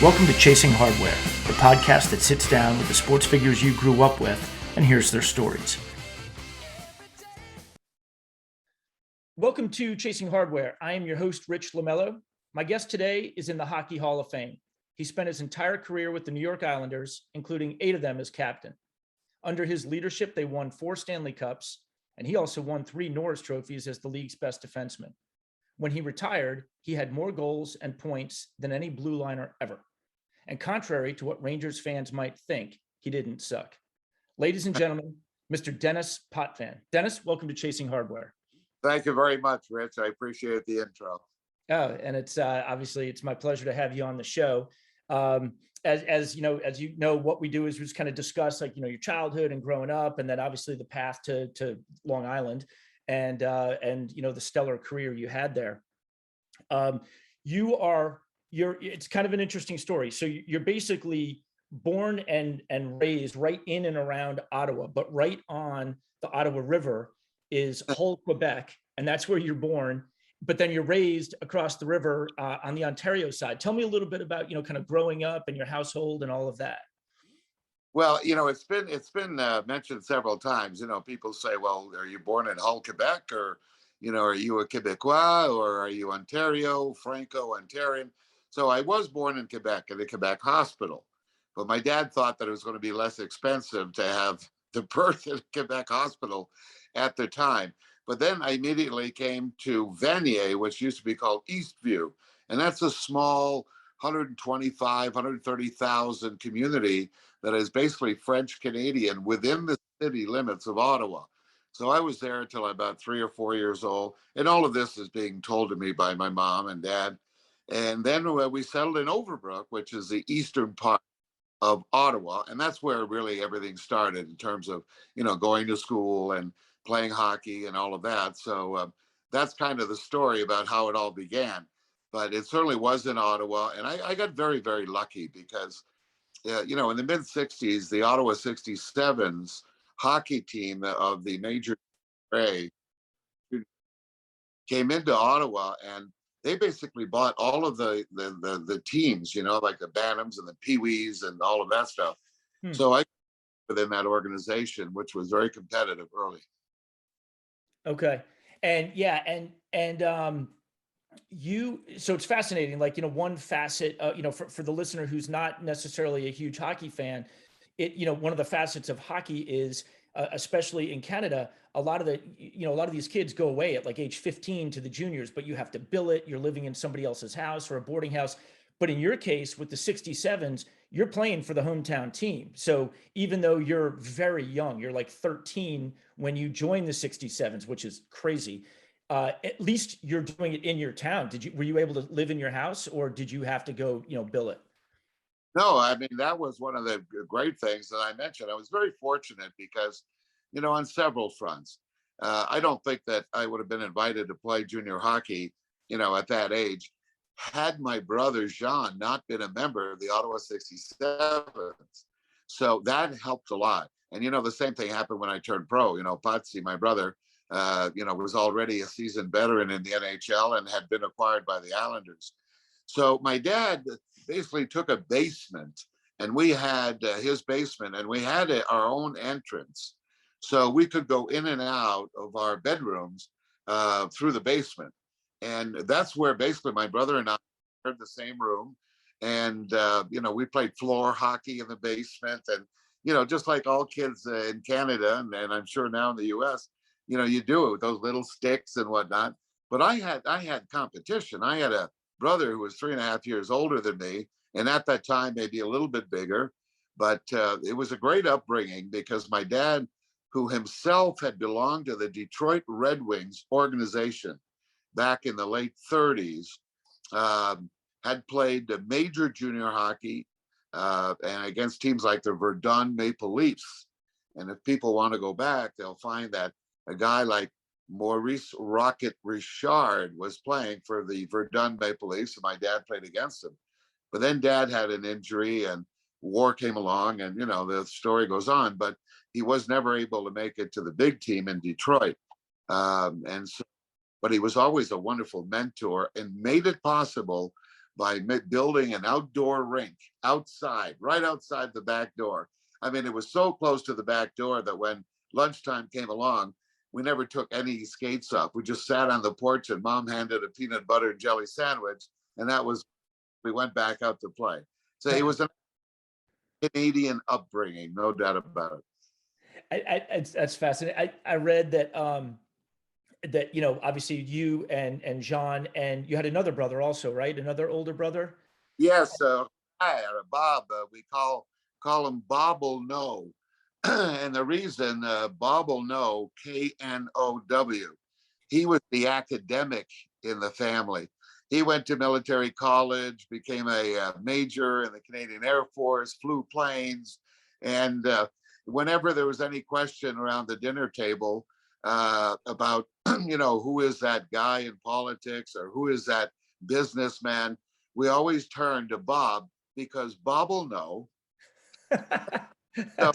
Welcome to Chasing Hardware, the podcast that sits down with the sports figures you grew up with and hears their stories. Welcome to Chasing Hardware. I am your host, Rich Lamello. My guest today is in the Hockey Hall of Fame. He spent his entire career with the New York Islanders, including 8 of them as captain. Under his leadership, they won 4 Stanley Cups, and he also won 3 Norris trophies as the league's best defenseman. When he retired, he had more goals and points than any blue liner ever. And contrary to what Rangers fans might think, he didn't suck. Ladies and gentlemen, Mr. Denis Potvin. Denis, welcome to Chasing Hardware. Thank you very much, Rich. I appreciate the intro. Oh, and it's obviously it's my pleasure to have you on the show. As you know, what we do is we just kind of discuss your childhood and growing up, and then obviously the path to Long Island, and the stellar career you had there. It's kind of an interesting story. So you're basically born and raised right in and around Ottawa, but right on the Ottawa River is Hull, Quebec, and that's where you're born. But then you're raised across the river on the Ontario side. Tell me a little bit about kind of growing up and your household and all of that. Well, it's been mentioned several times. People say, "Well, are you born in Hull, Quebec, or are you a Quebecois, or are you Ontario, Franco-Ontarian?" So I was born in Quebec at a Quebec hospital, but my dad thought that it was going to be less expensive to have the birth at a Quebec hospital at the time. But then I immediately came to Vanier, which used to be called Eastview. And that's a small 125, 130,000 community that is basically French Canadian within the city limits of Ottawa. So I was there until about 3 or 4 years old. And all of this is being told to me by my mom and dad. And then we settled in Overbrook, which is the eastern part of Ottawa. And that's where really everything started in terms of, going to school and playing hockey and all of that. So that's kind of the story about how it all began. But it certainly was in Ottawa. And I got very, very lucky because, in the mid 60s, the Ottawa 67s hockey team of the Major A came into Ottawa, and they basically bought all of the teams, like the Bantams and the Pee-wees and all of that stuff. So I within that organization, which was very competitive early. Okay. And yeah, so it's fascinating, one facet, for the listener who's not necessarily a huge hockey fan, one of the facets of hockey is, especially in Canada, a lot of these kids go away at like age 15 to the juniors, but you have to bill it. You're living in somebody else's house or a boarding house. But in your case, with the 67s, you're playing for the hometown team. So even though you're very young, you're like 13 when you join the 67s, which is crazy. At least you're doing it in your town. Were you able to live in your house, or did you have to go, bill it? No, I mean, that was one of the great things that I mentioned. I was very fortunate because, on several fronts. I don't think that I would have been invited to play junior hockey, at that age, had my brother Jean not been a member of the Ottawa 67s. So that helped a lot. And, the same thing happened when I turned pro. Patsy, my brother, was already a seasoned veteran in the NHL and had been acquired by the Islanders. So my dad basically took a basement, and we had his basement, and we had our own entrance. So we could go in and out of our bedrooms through the basement. And that's where basically my brother and I shared the same room. And, we played floor hockey in the basement. And, just like all kids in Canada, and I'm sure now in the US, you do it with those little sticks and whatnot. But I had competition. I had a brother who was 3.5 years older than me, and at that time maybe a little bit bigger. But it was a great upbringing because my dad, who himself had belonged to the Detroit Red Wings organization back in the late 30s, had played major junior hockey and against teams like the Verdun Maple Leafs. And if people want to go back, they'll find that a guy like Maurice Rocket Richard was playing for the Verdun Maple Leafs, and my dad played against him. But then dad had an injury and war came along, and the story goes on, but he was never able to make it to the big team in Detroit. But he was always a wonderful mentor and made it possible by building an outdoor rink outside, right outside the back door. I mean, it was so close to the back door that when lunchtime came along, we never took any skates up. We just sat on the porch and mom handed a peanut butter and jelly sandwich. And that was, we went back out to play. So it was a Canadian upbringing, no doubt about it. That's fascinating. I read that that obviously you and Jean, and you had another brother also, right? Another older brother. Yes, hi, Bob. We call him Bobble No, and the reason Bobble No, Know, he was the academic in the family. He went to military college, became a major in the Canadian Air Force, flew planes, and whenever there was any question around the dinner table about, who is that guy in politics or who is that businessman, we always turn to Bob because Bob will know. So,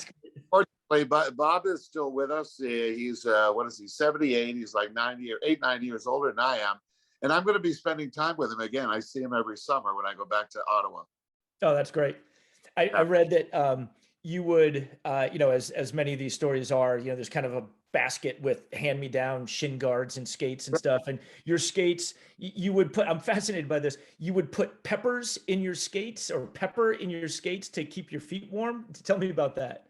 fortunately, Bob is still with us. He's what is he, 78? He's like 9 years older than I am. And I'm going to be spending time with him again. I see him every summer when I go back to Ottawa. Oh, that's great. I read that you would, as many of these stories are, there's kind of a basket with hand-me-down shin guards and skates and stuff. And your skates, you would put, I'm fascinated by this, you would put peppers in your skates or pepper in your skates to keep your feet warm. Tell me about that.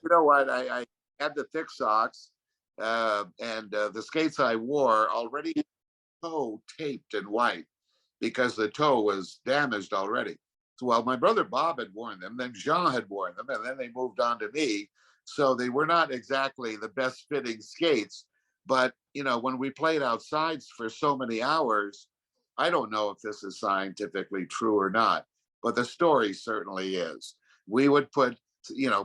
You know what? I had the thick socks and the skates I wore already toe taped in white because the toe was damaged already. So while my brother Bob had worn them, then Jean had worn them, and then they moved on to me. So they were not exactly the best fitting skates. But, when we played outside for so many hours, I don't know if this is scientifically true or not, but the story certainly is. We would put,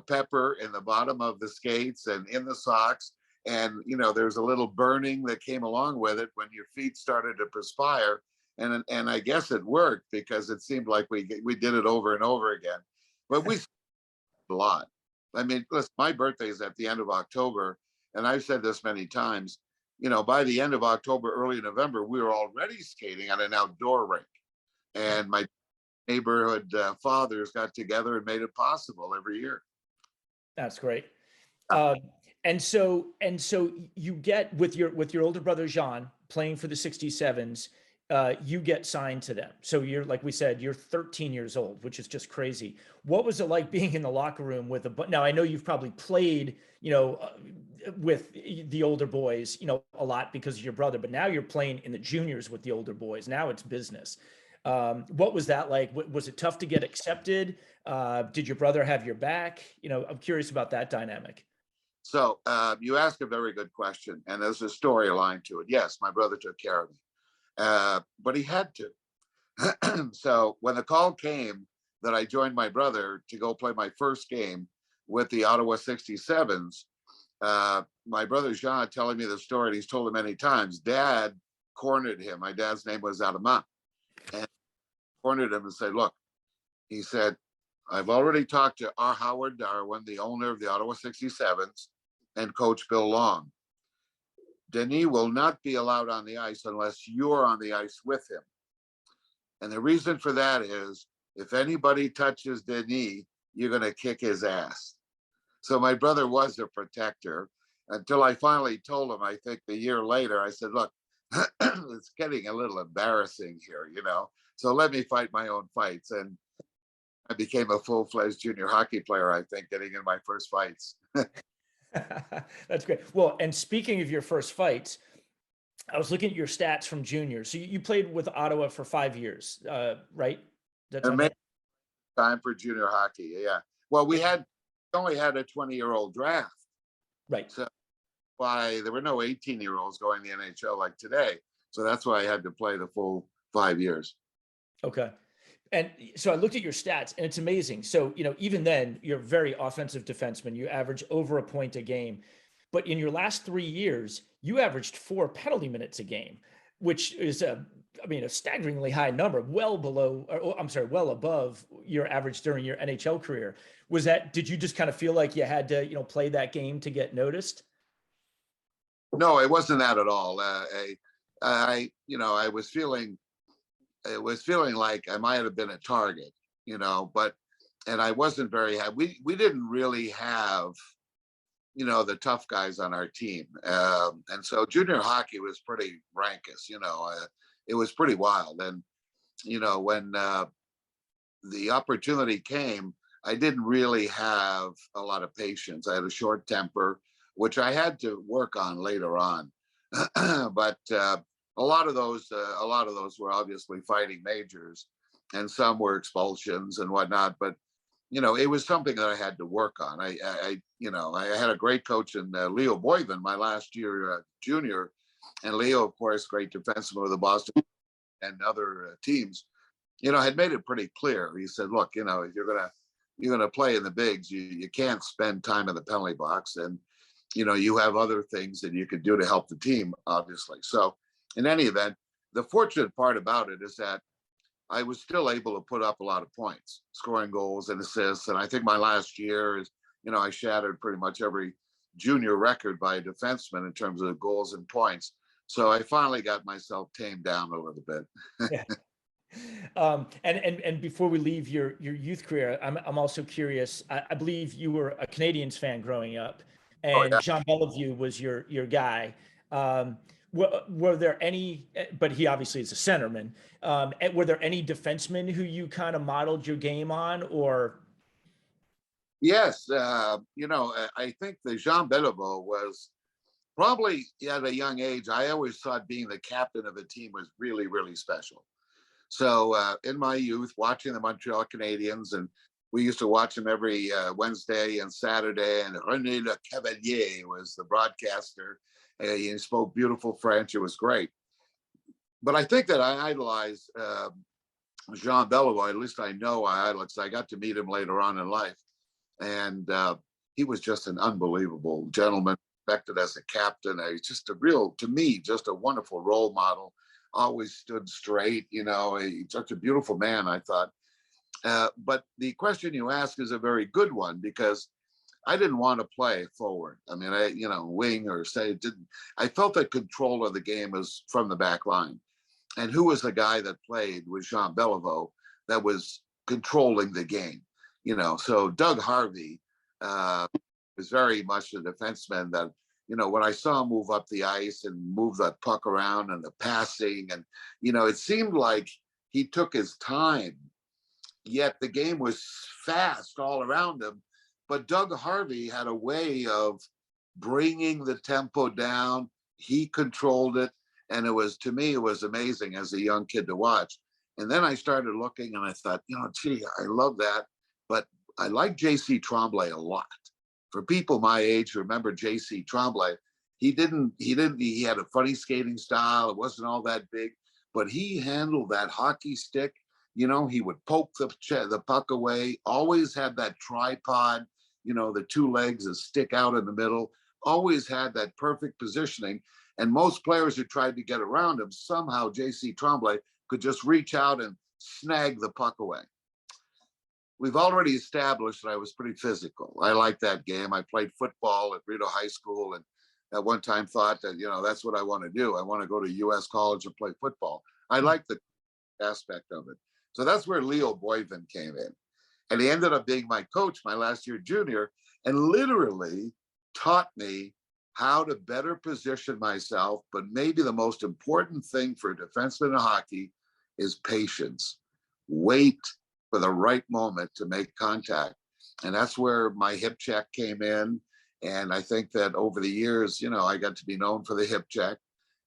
pepper in the bottom of the skates and in the socks. And, there's a little burning that came along with it when your feet started to perspire. And I guess it worked because it seemed like we did it over and over again. But we a lot. I mean, listen, my birthday is at the end of October, and I've said this many times. By the end of October, early November, we were already skating at an outdoor rink, and my neighborhood fathers got together and made it possible every year. That's great. And so you get with your older brother Jean playing for the 67s. You get signed to them. So you're, like we said, you're 13 years old, which is just crazy. What was it like being in the locker room with now I know you've probably played, with the older boys, a lot because of your brother, but now you're playing in the juniors with the older boys. Now it's business. What was that like? Was it tough to get accepted? Did your brother have your back? I'm curious about that dynamic. So you ask a very good question, and there's a storyline to it. Yes, my brother took care of me. But he had to. So when the call came that I joined my brother to go play my first game with the Ottawa 67s, my brother Jean telling me the story, and he's told it many times, Dad cornered him. My dad's name was Adama, and cornered him and said, look, he said, I've already talked to our Howard Darwin, the owner of the Ottawa 67s, and Coach Bill Long. Denis will not be allowed on the ice unless you're on the ice with him. And the reason for that is if anybody touches Denis, you're going to kick his ass. So my brother was a protector until I finally told him, I think a year later, I said, look, it's getting a little embarrassing here, so let me fight my own fights. And I became a full-fledged junior hockey player, I think, getting in my first fights. That's great. Well, and speaking of your first fights, I was looking at your stats from junior. So you played with Ottawa for 5 years, right? That's time for junior hockey. Yeah. Well, we only had a 20-year-old draft. Right. So why there were no 18-year-olds going to the NHL like today. So that's why I had to play the full 5 years. Okay. And so I looked at your stats and it's amazing. So, even then you're a very offensive defenseman. You average over a point a game, but in your last 3 years, you averaged 4 penalty minutes a game, which is a staggeringly high number, well above your average during your NHL career. Did you just kind of feel like you had to, play that game to get noticed? No, it wasn't that at all. I was feeling it was feeling like I might have been a target, but and I wasn't very happy. We didn't really have, the tough guys on our team. And so junior hockey was pretty rankus, it was pretty wild. And, when the opportunity came, I didn't really have a lot of patience. I had a short temper, which I had to work on later on. But a lot of those were obviously fighting majors, and some were expulsions and whatnot. But it was something that I had to work on. I had a great coach in Leo Boyven my last year, junior, and Leo, of course, great defenseman with the Boston and other teams. Had made it pretty clear. He said, "Look, if you're gonna play in the bigs, you can't spend time in the penalty box, and you have other things that you could do to help the team, obviously." So, in any event, the fortunate part about it is that I was still able to put up a lot of points, scoring goals and assists. And I think my last year is, I shattered pretty much every junior record by a defenseman in terms of goals and points. So I finally got myself tamed down a little bit. Yeah. And before we leave your youth career, I'm also curious. I believe you were a Canadiens fan growing up, Oh and yeah. Jean Beliveau was your guy. Were there any? But he obviously is a centerman. Were there any defensemen who you kind of modeled your game on, or? Yes. I think the Jean Beliveau was probably at a young age. I always thought being the captain of a team was really, really special. So in my youth, watching the Montreal Canadiens, and we used to watch them every Wednesday and Saturday. And René Le Cavalier was the broadcaster. He spoke beautiful French. It was great. But I think that I idolized Jean Beliveau. At least I know I idolized. I got to meet him later on in life. And he was just an unbelievable gentleman, respected as a captain. Just to me, just a wonderful role model. Always stood straight, such a beautiful man, I thought. But the question you ask is a very good one, because I didn't want to play forward. I mean, wing or say, didn't. I felt that control of the game was from the back line. And who was the guy that played with Jean Beliveau that was controlling the game? So Doug Harvey was very much a defenseman that, when I saw him move up the ice and move that puck around and the passing, and, it seemed like he took his time, yet the game was fast all around him. But Doug Harvey had a way of bringing the tempo down. He controlled it. And to me, it was amazing as a young kid to watch. And then I started looking and I thought, gee, I love that. But I like J.C. Tremblay a lot. For people my age who remember J.C. Tremblay, he had a funny skating style. It wasn't all that big, but he handled that hockey stick. He would poke the puck away, always had that tripod, the two legs that stick out in the middle, always had that perfect positioning. And most players who tried to get around him, somehow J.C. Tremblay could just reach out and snag the puck away. We've already established that I was pretty physical. I liked that game. I played football at Rito High School, and at one time thought that, that's what I want to do. I want to go to U.S. college and play football. I like the aspect of it. So that's where Leo Boyven came in. And he ended up being my coach my last year junior, and literally taught me how to better position myself. But maybe the most important thing for a defenseman in hockey is patience. Wait for the right moment to make contact. And that's where my hip check came in. And I think that over the years, I got to be known for the hip check.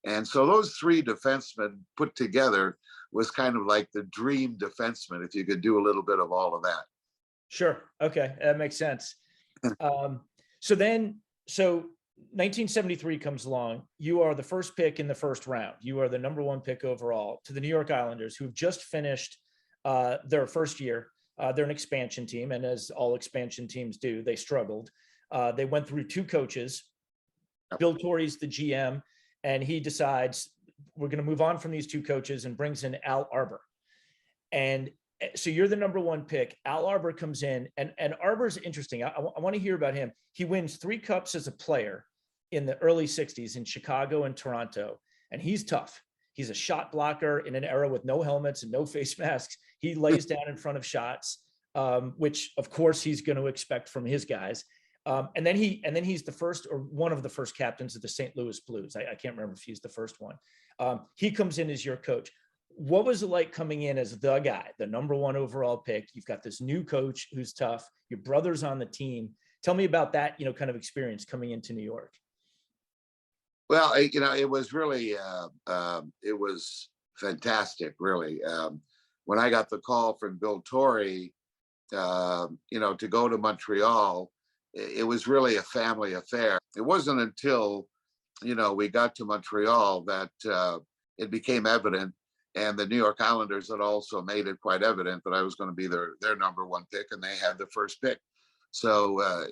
And so those three defensemen put together was kind of like the dream defenseman, if you could do a little bit of all of that. Sure. Okay. That makes sense. So 1973 comes along. You are the first pick in the first round. You are the number one pick overall to the New York Islanders, who've just finished their first year. They're an expansion team. And as all expansion teams do, they struggled. They went through two coaches. Bill Torrey's the GM, and he decides we're going to move on from these two coaches and brings in Al Arbour. And so you're the number one pick. Al Arbour comes in, and Arbour's interesting. I want to hear about him. He wins 3 cups as a player in the early 60s in Chicago and Toronto, and he's tough. He's a shot blocker in an era with no helmets and no face masks. He lays down in front of shots, which of course he's going to expect from his guys. And then he's the first, or one of the first captains of the St. Louis Blues. I can't remember if he's the first one. He comes in as your coach. What was it like coming in as the guy, the number one overall pick? You've got this new coach who's tough. Your brother's on the team. Tell me about that, kind of experience coming into New York. Well, it was really, it was fantastic, really. When I got the call from Bill Torrey, to go to Montreal, it was really a family affair. It wasn't until, we got to Montreal that it became evident, and the New York Islanders had also made it quite evident that I was going to be their number one pick, and they had the first pick. So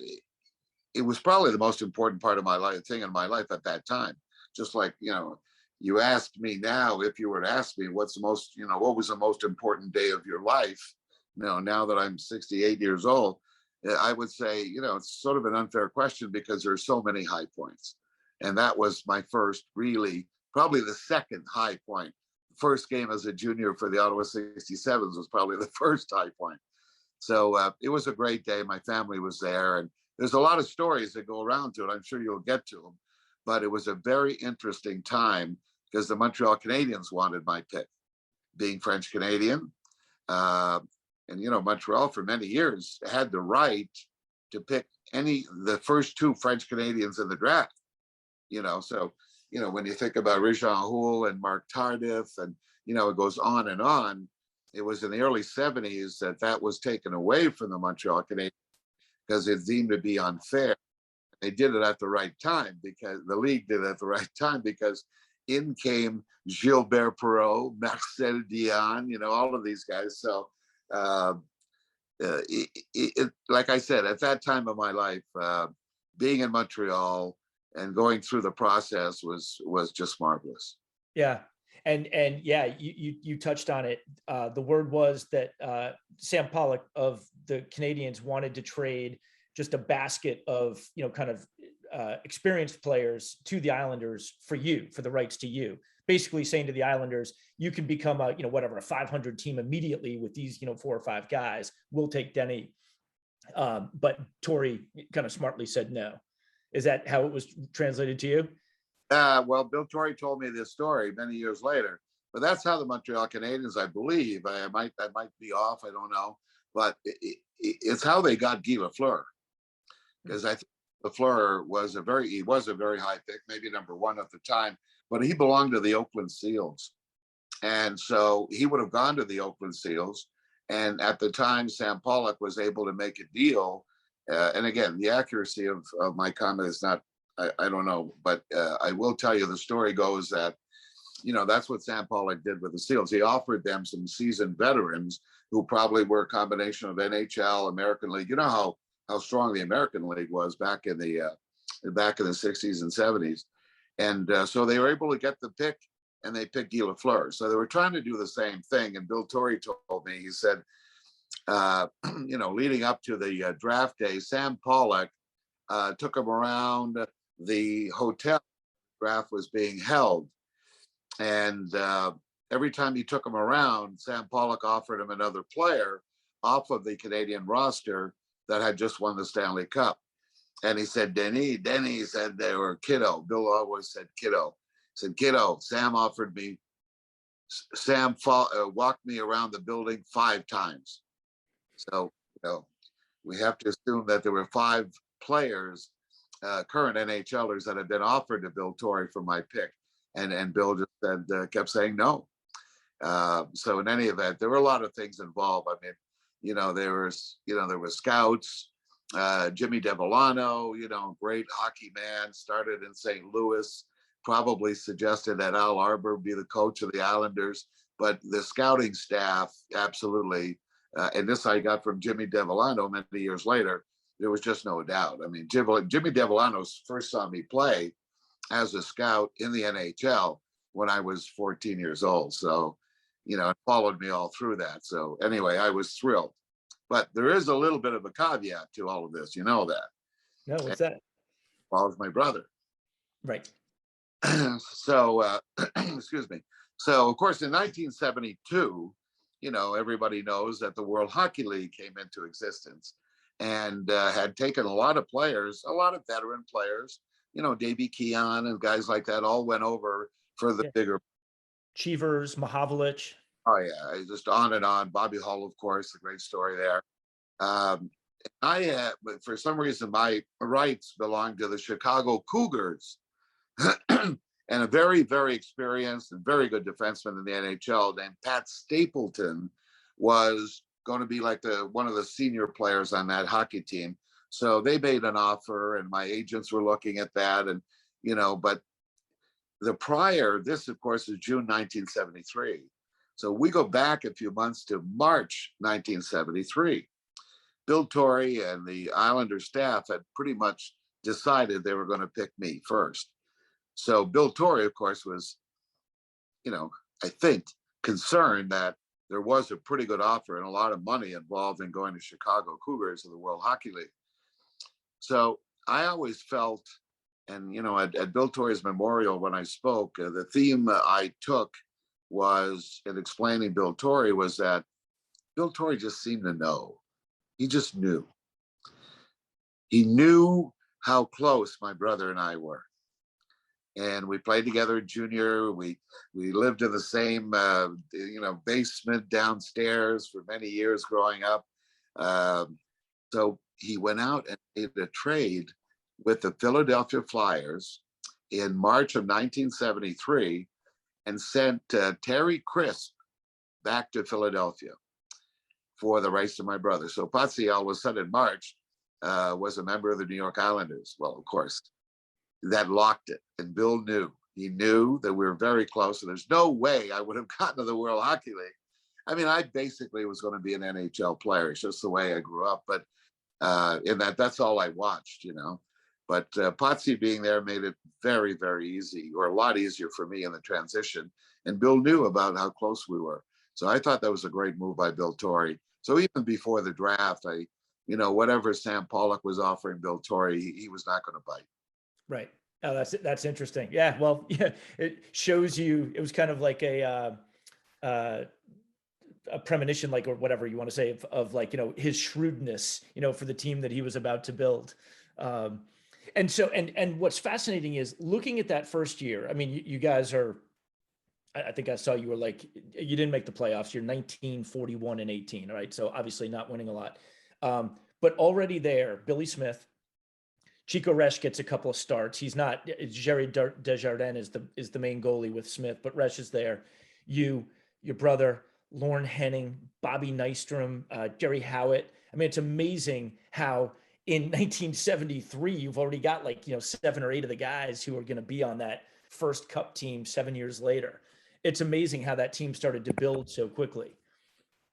it was probably the most important part of my life, thing in my life at that time. Just like, you asked me now, if you were to ask me what was the most important day of your life, now that I'm 68 years old, I would say, it's sort of an unfair question because there's so many high points. And that was my first, really, probably the second high point. First game as a junior for the Ottawa 67s was probably the first high point. So it was a great day. My family was there, and there's a lot of stories that go around to it. I'm sure you'll get to them, but it was a very interesting time because the Montreal Canadiens wanted my pick, being French Canadian. And Montreal for many years had the right to pick the first two French Canadians in the draft. So when you think about Réjean Houle and Mark Tardif, and it goes on and on. It was in the early 70s that was taken away from the Montreal Canadiens because it seemed to be unfair. They did it at the right time, because the league did it at the right time, because in came Gilbert Perreault, Marcel Dion, all of these guys. So like I said, at that time of my life, being in Montreal and going through the process was just marvelous. Yeah. And yeah, you touched on it. The word was that Sam Pollock of the Canadiens wanted to trade just a basket of, kind of experienced players to the Islanders for the rights to you. Basically saying to the Islanders, you can become a 500 team immediately with these, 4 or 5 guys. We'll take Denny. But Torrey kind of smartly said no. Is that how it was translated to you? Well, Bill Torrey told me this story many years later, but that's how the Montreal Canadiens, I believe, I might be off, I don't know, but it's how they got Guy Lafleur, because I think Lafleur was a very high pick, maybe number one at the time, but he belonged to the Oakland Seals, and so he would have gone to the Oakland Seals, and at the time, Sam Pollock was able to make a deal, and again, the accuracy of my comment is not. I don't know, but I will tell you, the story goes that, that's what Sam Pollock did with the Seals. He offered them some seasoned veterans who probably were a combination of NHL, American League. You know how strong the American League was back in the 60s and 70s. And so they were able to get the pick, and they picked Guy Lafleur. So they were trying to do the same thing. And Bill Torrey told me, he said, leading up to the draft day, Sam Pollock took him around the hotel draft was being held, and every time he took him around, Sam Pollock offered him another player off of the Canadian roster that had just won the Stanley Cup. And he said, Denny said they were kiddo. Bill always said kiddo. He said, kiddo, Sam offered me, walked me around the building 5 times. So we have to assume that there were 5 players, current NHLers, that had been offered to Bill Torrey for my pick, and Bill just said, kept saying no. So in any event, there were a lot of things involved. I mean, there were scouts, Jimmy Devellano, great hockey man, started in St. Louis, probably suggested that Al Arbour be the coach of the Islanders, but the scouting staff, absolutely, and this I got from Jimmy Devellano many years later. There was just no doubt. I mean, Jimmy Devellano first saw me play as a scout in the NHL when I was 14 years old. So, it followed me all through that. So anyway, I was thrilled. But there is a little bit of a caveat to all of this. You know that. No, what's that? Paul's my brother. Right. So, excuse me. So, of course, in 1972, everybody knows that the World Hockey League came into existence and had taken a lot of players, a lot of veteran players, Davy Keon and guys like that all went over for the Yeah. bigger. Cheevers, Mahavlich. Oh, yeah, just on and on. Bobby Hull, of course, a great story there. Um, but for some reason, my rights belonged to the Chicago Cougars. And a very, very experienced and very good defenseman in the NHL named Pat Stapleton was going to be like one of the senior players on that hockey team. So they made an offer, and my agents were looking at that, and but this, of course, is June 1973. So we go back a few months to March 1973. Bill Torrey and the Islander staff had pretty much decided they were going to pick me first. So Bill Torrey, of course, was, I think, concerned that there was a pretty good offer and a lot of money involved in going to Chicago Cougars of the World Hockey League. So I always felt, and at Bill Torrey's memorial when I spoke, the theme I took was, in explaining Bill Torrey, was that Bill Torrey just seemed to know. He just knew. He knew how close my brother and I were. And we played together in junior. We lived in the same basement downstairs for many years growing up. So he went out and made a trade with the Philadelphia Flyers in March of 1973 and sent Terry Crisp back to Philadelphia for the rights to my brother. So Potsy, all of a sudden in March, was a member of the New York Islanders. Well, of course, that locked it. And Bill knew. He knew that we were very close. And there's no way I would have gotten to the World Hockey League. I mean, I basically was going to be an NHL player. It's just the way I grew up. But that's all I watched, But Potsy being there made it very, very easy, or a lot easier for me in the transition. And Bill knew about how close we were. So I thought that was a great move by Bill Torrey. So even before the draft, whatever Sam Pollock was offering Bill Torrey, he was not going to bite. Right. Oh, that's interesting. Yeah. Well, yeah, it shows you, it was kind of like a premonition, like, or whatever you want to say, of like, his shrewdness, for the team that he was about to build. And so, and what's fascinating is looking at that first year. I mean, you guys are, I think I saw you were like, you didn't make the playoffs. You're 19, 41, and 18. Right. So obviously not winning a lot. But already there, Billy Smith, Chico Resch gets a couple of starts. He's not, Jerry Desjardins is the main goalie with Smith, but Resch is there. Your brother, Lorne Henning, Bobby Nystrom, Jerry Howitt. I mean, it's amazing how in 1973, you've already got 7 or 8 of the guys who are going to be on that first Cup team 7 years later. It's amazing how that team started to build so quickly.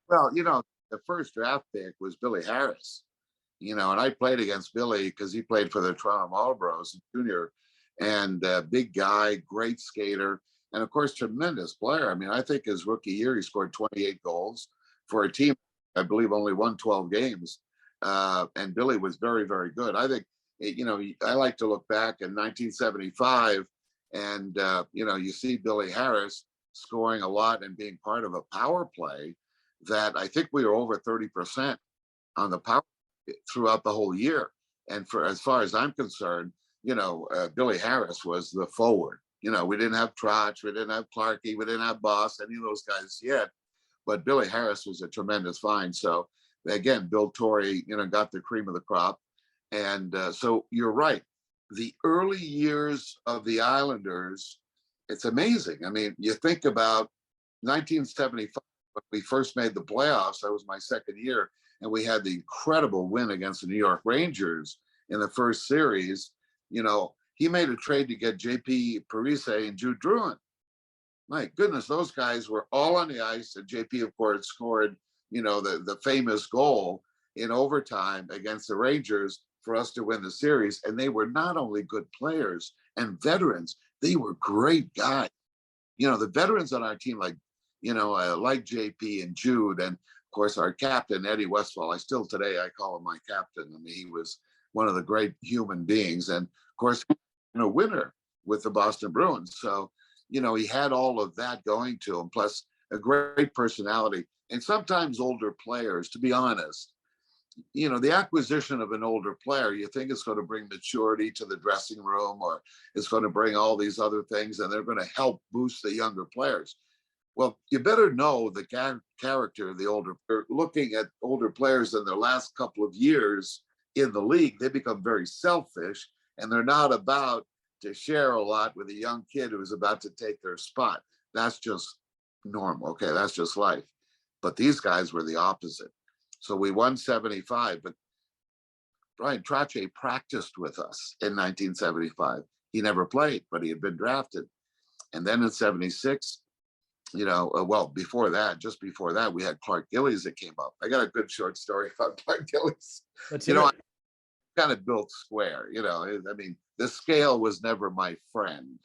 Well, the first draft pick was Billy Harris. And I played against Billy because he played for the Toronto Marlboros junior, and big guy, great skater, and of course, tremendous player. I mean, I think his rookie year, he scored 28 goals for a team, I believe, only won 12 games. And Billy was very, very good. I think, I like to look back in 1975 and, you see Billy Harris scoring a lot and being part of a power play that I think we were over 30% on the power throughout the whole year. And for as far as I'm concerned, Billy Harris was the forward. We didn't have Trotch, we didn't have Clarkey, we didn't have Boss, any of those guys yet. But Billy Harris was a tremendous find. So again, Bill Torrey, got the cream of the crop. And so you're right. The early years of the Islanders, it's amazing. I mean, you think about 1975, when we first made the playoffs, that was my second year. And we had the incredible win against the New York Rangers in the first series. He made a trade to get JP Parise and Jude Druin. My goodness, those guys were all on the ice. And JP, of course, scored, the famous goal in overtime against the Rangers for us to win the series. And they were not only good players and veterans, they were great guys. The veterans on our team, like JP and Jude, and of course, our captain, Eddie Westfall, today I call him my captain. I mean, he was one of the great human beings. And of course, winner with the Boston Bruins. So, he had all of that going to him, plus a great personality. And sometimes older players, to be honest, the acquisition of an older player, you think it's going to bring maturity to the dressing room, or it's going to bring all these other things, and they're going to help boost the younger players. Well, you better know the character of the older. Looking at older players in their last couple of years in the league, they become very selfish, and they're not about to share a lot with a young kid who's about to take their spot. That's just normal. Okay, that's just life. But these guys were the opposite. So we won 75, but Brian Trottier practiced with us in 1975. He never played, but he had been drafted. And then in 76, well, before that, just before that, we had Clark Gillies that came up. I got a good short story about Clark Gillies. I kind of built square, I mean, the scale was never my friend.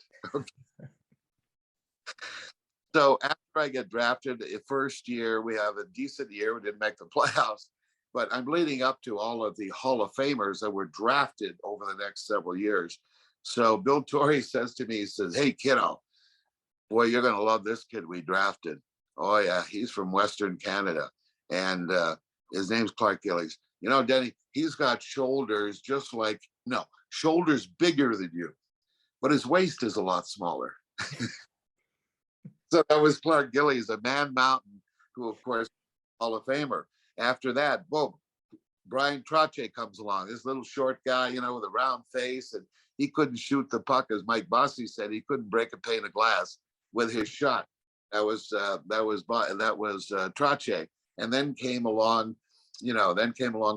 So after I get drafted, the first year, we have a decent year. We didn't make the playoffs, but I'm leading up to all of the Hall of Famers that were drafted over the next several years. So Bill Torrey says to me, he says, "Hey, kiddo, boy, you're going to love this kid we drafted. Oh, yeah, he's from Western Canada, and his name's Clark Gillies. Denny, he's got shoulders shoulders bigger than you, but his waist is a lot smaller." So that was Clark Gillies, a Man Mountain, who, of course, Hall of Famer. After that, boom, Brian Trottier comes along, this little short guy, with a round face, and he couldn't shoot the puck, as Mike Bossy said. He couldn't break a pane of glass with his shot. That was Trottier. And then came along,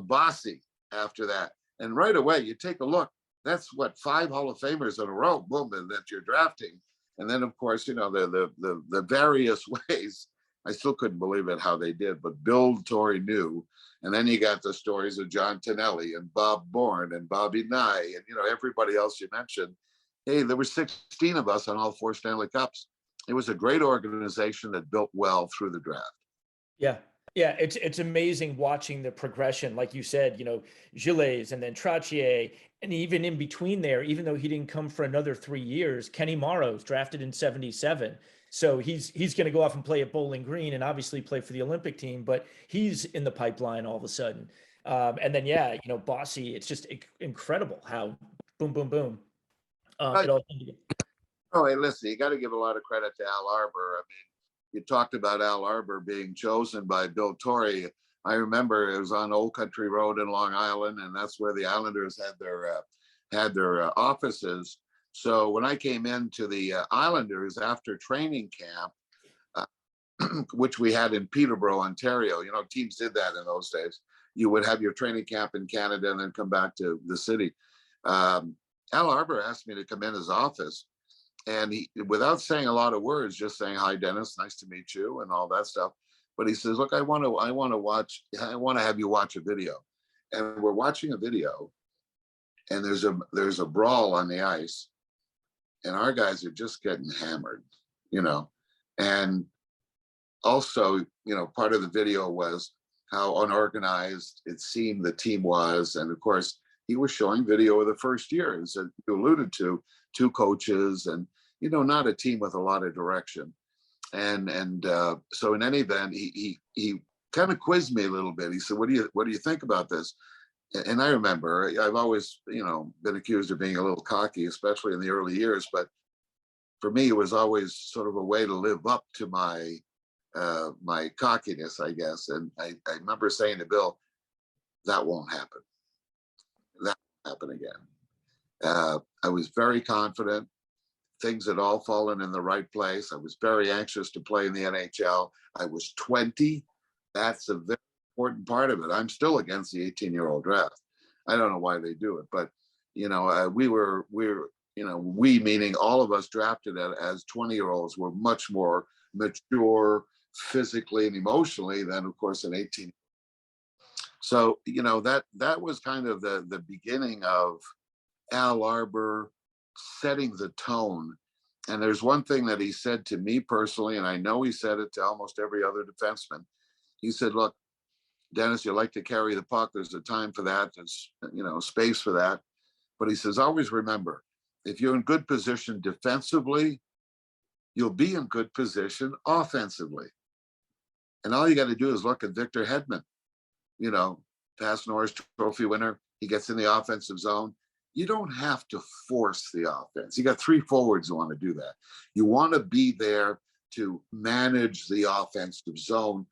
Bossy after that. And right away, you take a look. That's what, 5 Hall of Famers in a row, boom, and that you're drafting. And then, of course, the various ways. I still couldn't believe it how they did, but Bill Torrey knew. And then you got the stories of John Tonelli and Bob Bourne and Bobby Nye and everybody else you mentioned. Hey, there were 16 of us on all 4 Stanley Cups. It was a great organization that built well through the draft. Yeah. Yeah, it's amazing watching the progression, like you said, Gilles and then Trottier, and even in between there, even though he didn't come for another 3 years, Kenny Morrow's drafted in 77. So he's going to go off and play at Bowling Green and obviously play for the Olympic team, but he's in the pipeline all of a sudden. And then, Bossy, it's just incredible how boom, boom, boom. It all came together. Oh, hey, listen, you got to give a lot of credit to Al Arbour. I mean, you talked about Al Arbour being chosen by Bill Torrey. I remember it was on Old Country Road in Long Island, and that's where the Islanders had their offices. So when I came into the Islanders after training camp, which we had in Peterborough, Ontario, teams did that in those days. You would have your training camp in Canada and then come back to the city. Al Arbour asked me to come in his office. And he, without saying a lot of words, just saying, "Hi, Dennis, nice to meet you," and all that stuff. But he says, "Look, I want to have you watch a video." And we're watching a video, and there's a brawl on the ice, and our guys are just getting hammered, And also, part of the video was how unorganized it seemed the team was, and of course, he was showing video of the first year, as you alluded to, 2 coaches, and not a team with a lot of direction. And so in any event, he kind of quizzed me a little bit. He said, what do you think about this?" And I remember I've always been accused of being a little cocky, especially in the early years. But for me, it was always sort of a way to live up to my cockiness, I guess. And I remember saying to Bill, "That won't happen. That won't happen again." I was very confident. Things had all fallen in the right place. I was very anxious to play in the NHL. I was 20. That's a very important part of it. I'm still against the 18-year-old draft. I don't know why they do it, but we meaning all of us drafted as 20-year-olds were much more mature physically and emotionally than, of course, an 18. So that was kind of the beginning of Al Arbour setting the tone. And there's one thing that he said to me personally, and I know he said it to almost every other defenseman. He said, "Look, Dennis, you like to carry the puck. There's a time for that. There's space for that. But," he says, "always remember, if you're in good position defensively, you'll be in good position offensively. And all you got to do is look at Victor Hedman, you know, past Norris Trophy winner. He gets in the offensive zone. You don't have to force the offense. You got three forwards who want to do that. You want to be there to manage the offensive zone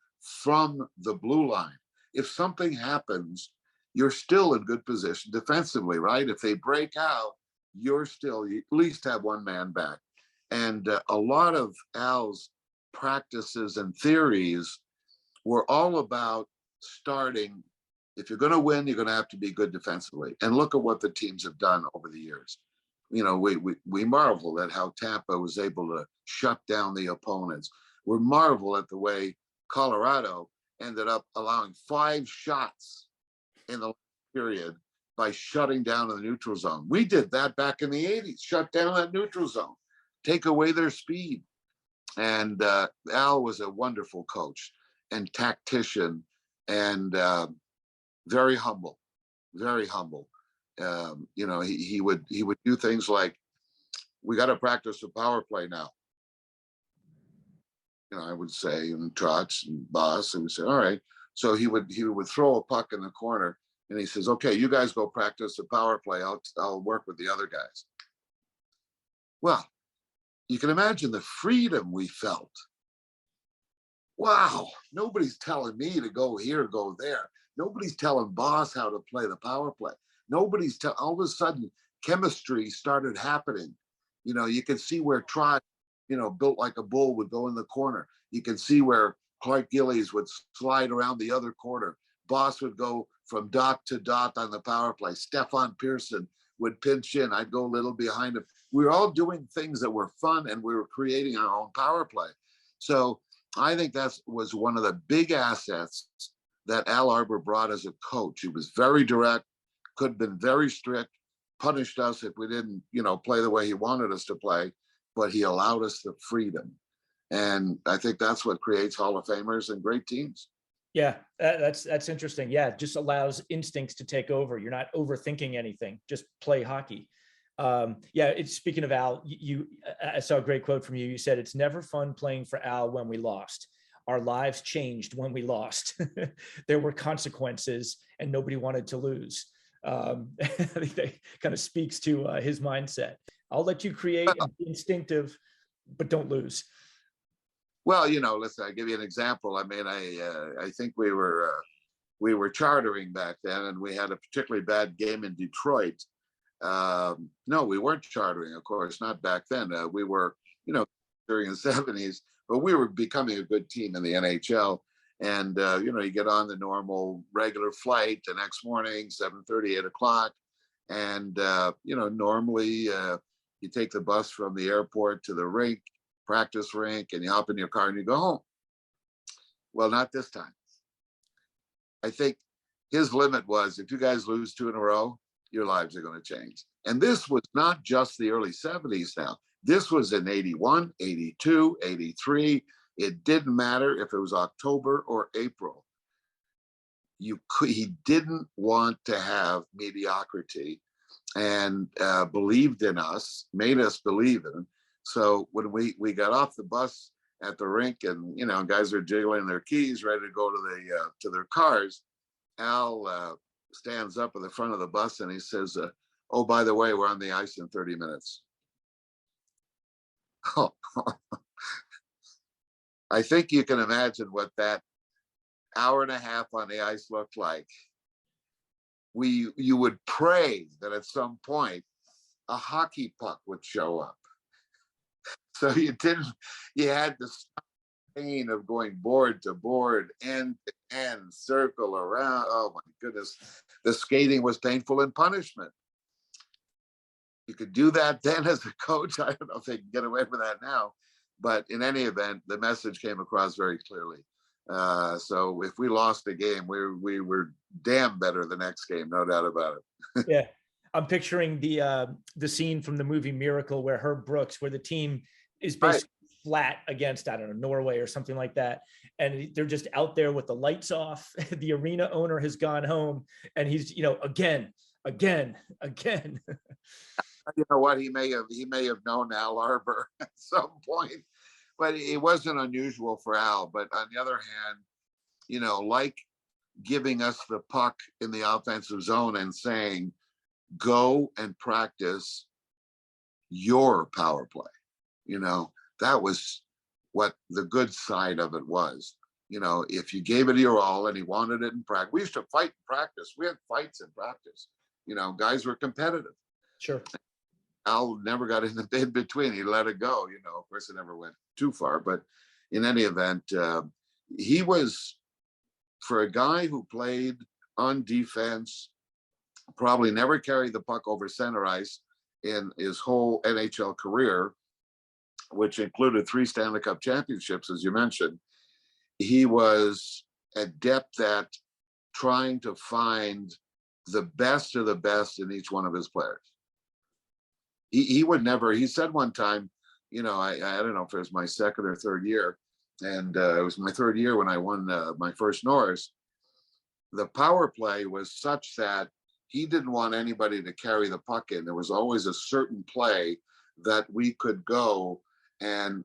from the blue line. If something happens, you're still in good position defensively, right? If they break out, you're still, you at least have one man back. And a lot of Al's practices and theories were all about starting. If you're going to win, you're going to have to be good defensively. And look at what the teams have done over the years. You know, we marvel at how Tampa was able to shut down the opponents. We marvel at the way Colorado ended up allowing 5 shots in the period by shutting down the neutral zone. We did that back in the 80s, shut down that neutral zone, take away their speed. And Al was a wonderful coach and tactician, and very humble, very humble. You know, he would do things like, we got to practice the power play now. You know, I would say, and Trotz and Boss, and we say, all right. So he would throw a puck in the corner, and he says, okay, you guys go practice the power play. I'll work with the other guys. Well, you can imagine the freedom we felt. Wow, nobody's telling me to go here, go there. Nobody's telling Boss how to play the power play. Nobody's all of a sudden chemistry started happening. You know, you could see where Trot, you know, built like a bull, would go in the corner. You can see where Clark Gillies would slide around the other corner. Boss would go from dot to dot on the power play. Stefan Pearson would pinch in. I'd go a little behind him. We were all doing things that were fun, and we were creating our own power play. So I think that was one of the big assets that Al Arbor brought as a coach. He was very direct, could have been very strict, punished us if we didn't, you know, play the way he wanted us to play, but he allowed us the freedom. And I think that's what creates Hall of Famers and great teams. Yeah, that's interesting. Yeah, it just allows instincts to take over. You're not overthinking anything. Just play hockey. Yeah, it's speaking of Al. I saw a great quote from you. You said, "It's never fun playing for Al when we lost. Our lives changed when we lost. There were consequences, and nobody wanted to lose." I think that kind of speaks to his mindset. I'll let you create and be instinctive, but don't lose. Well, you know, listen, I'll give you an example. I mean, I think we were chartering back then, and we had a particularly bad game in Detroit. No, we weren't chartering, of course, not back then. We were, you know, during the 70s, but we were becoming a good team in the NHL. And, you know, you get on the normal regular flight the next morning, 7:30, 8 o'clock. And, you know, normally you take the bus from the airport to the rink, practice rink, and you hop in your car and you go home. Well, not this time. I think his limit was, if you guys lose 2 in a row, your lives are going to change. And this was not just the early 70s now. This was in 81, 82, 83. It didn't matter if it was October or April. He didn't want to have mediocrity, and believed in us, made us believe in him. So when we got off the bus at the rink, and, you know, guys are jiggling their keys, ready to go to their cars, Al stands up at the front of the bus and he says, "Oh, by the way, we're on the ice in 30 minutes." Oh, I think you can imagine what that hour and a half on the ice looked like. You would pray that at some point a hockey puck would show up. So you had the pain of going board to board, end to end, circle around. Oh my goodness. The skating was painful and punishment. You could do that then as a coach. I don't know if they can get away with that now, but in any event, the message came across very clearly. So if we lost a game, we were damn better the next game, no doubt about it. Yeah, I'm picturing the scene from the movie Miracle where Herb Brooks, where the team is basically flat against, I don't know, Norway or something like that, and they're just out there with the lights off. The arena owner has gone home, and he's, you know, again. You know what? He may have known Al Arbor at some point, but it wasn't unusual for Al. But on the other hand, like giving us the puck in the offensive zone and saying, go and practice your power play. That was what the good side of it was. If you gave it your all and he wanted it in practice, we used to fight in practice. We had fights in practice. Guys were competitive. Sure. Al never got in the in between. He let it go. Of course, it never went too far. But in any event, he was, for a guy who played on defense, probably never carried the puck over center ice in his whole NHL career, which included 3 Stanley Cup championships, as you mentioned. He was adept at trying to find the best of the best in each one of his players. He would never, he said one time, I don't know if it was my second or third year, and it was my third year when I won my first Norris. The power play was such that he didn't want anybody to carry the puck in. There was always a certain play that we could go and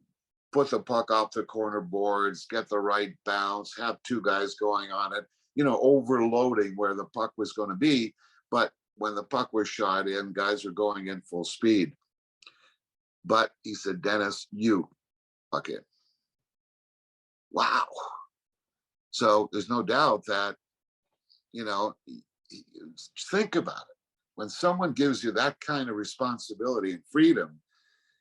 put the puck off the corner boards, get the right bounce, have 2 guys going on it, overloading where the puck was going to be. But when the puck was shot in, guys were going in full speed. But he said, Dennis, you puck in. Wow. So there's no doubt that, think about it. When someone gives you that kind of responsibility and freedom,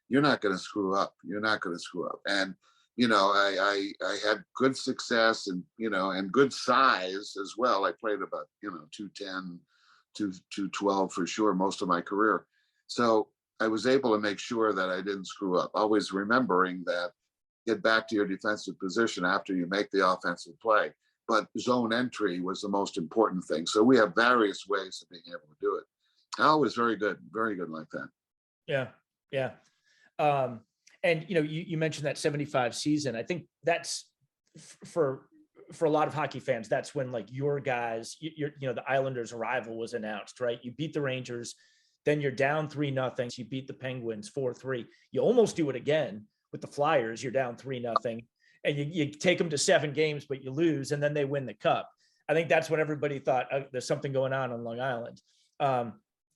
you're not going to screw up. You're not going to screw up. And, I had good success and, and good size as well. I played about, 210, 212 for sure most of my career. So I was able to make sure that I didn't screw up. Always remembering that, get back to your defensive position after you make the offensive play. But zone entry was the most important thing. So we have various ways of being able to do it. Al was very good like that. Yeah. Yeah. And you mentioned that 75 season. I think that's for a lot of hockey fans, that's when like your guys, the Islanders' arrival was announced, right? You beat the Rangers, then you're down 3-0. You beat the Penguins 4-3. You almost do it again with the Flyers. You're down 3-0, and you take them to 7 games, but you lose, and then they win the Cup. I think that's when everybody thought there's something going on Long Island.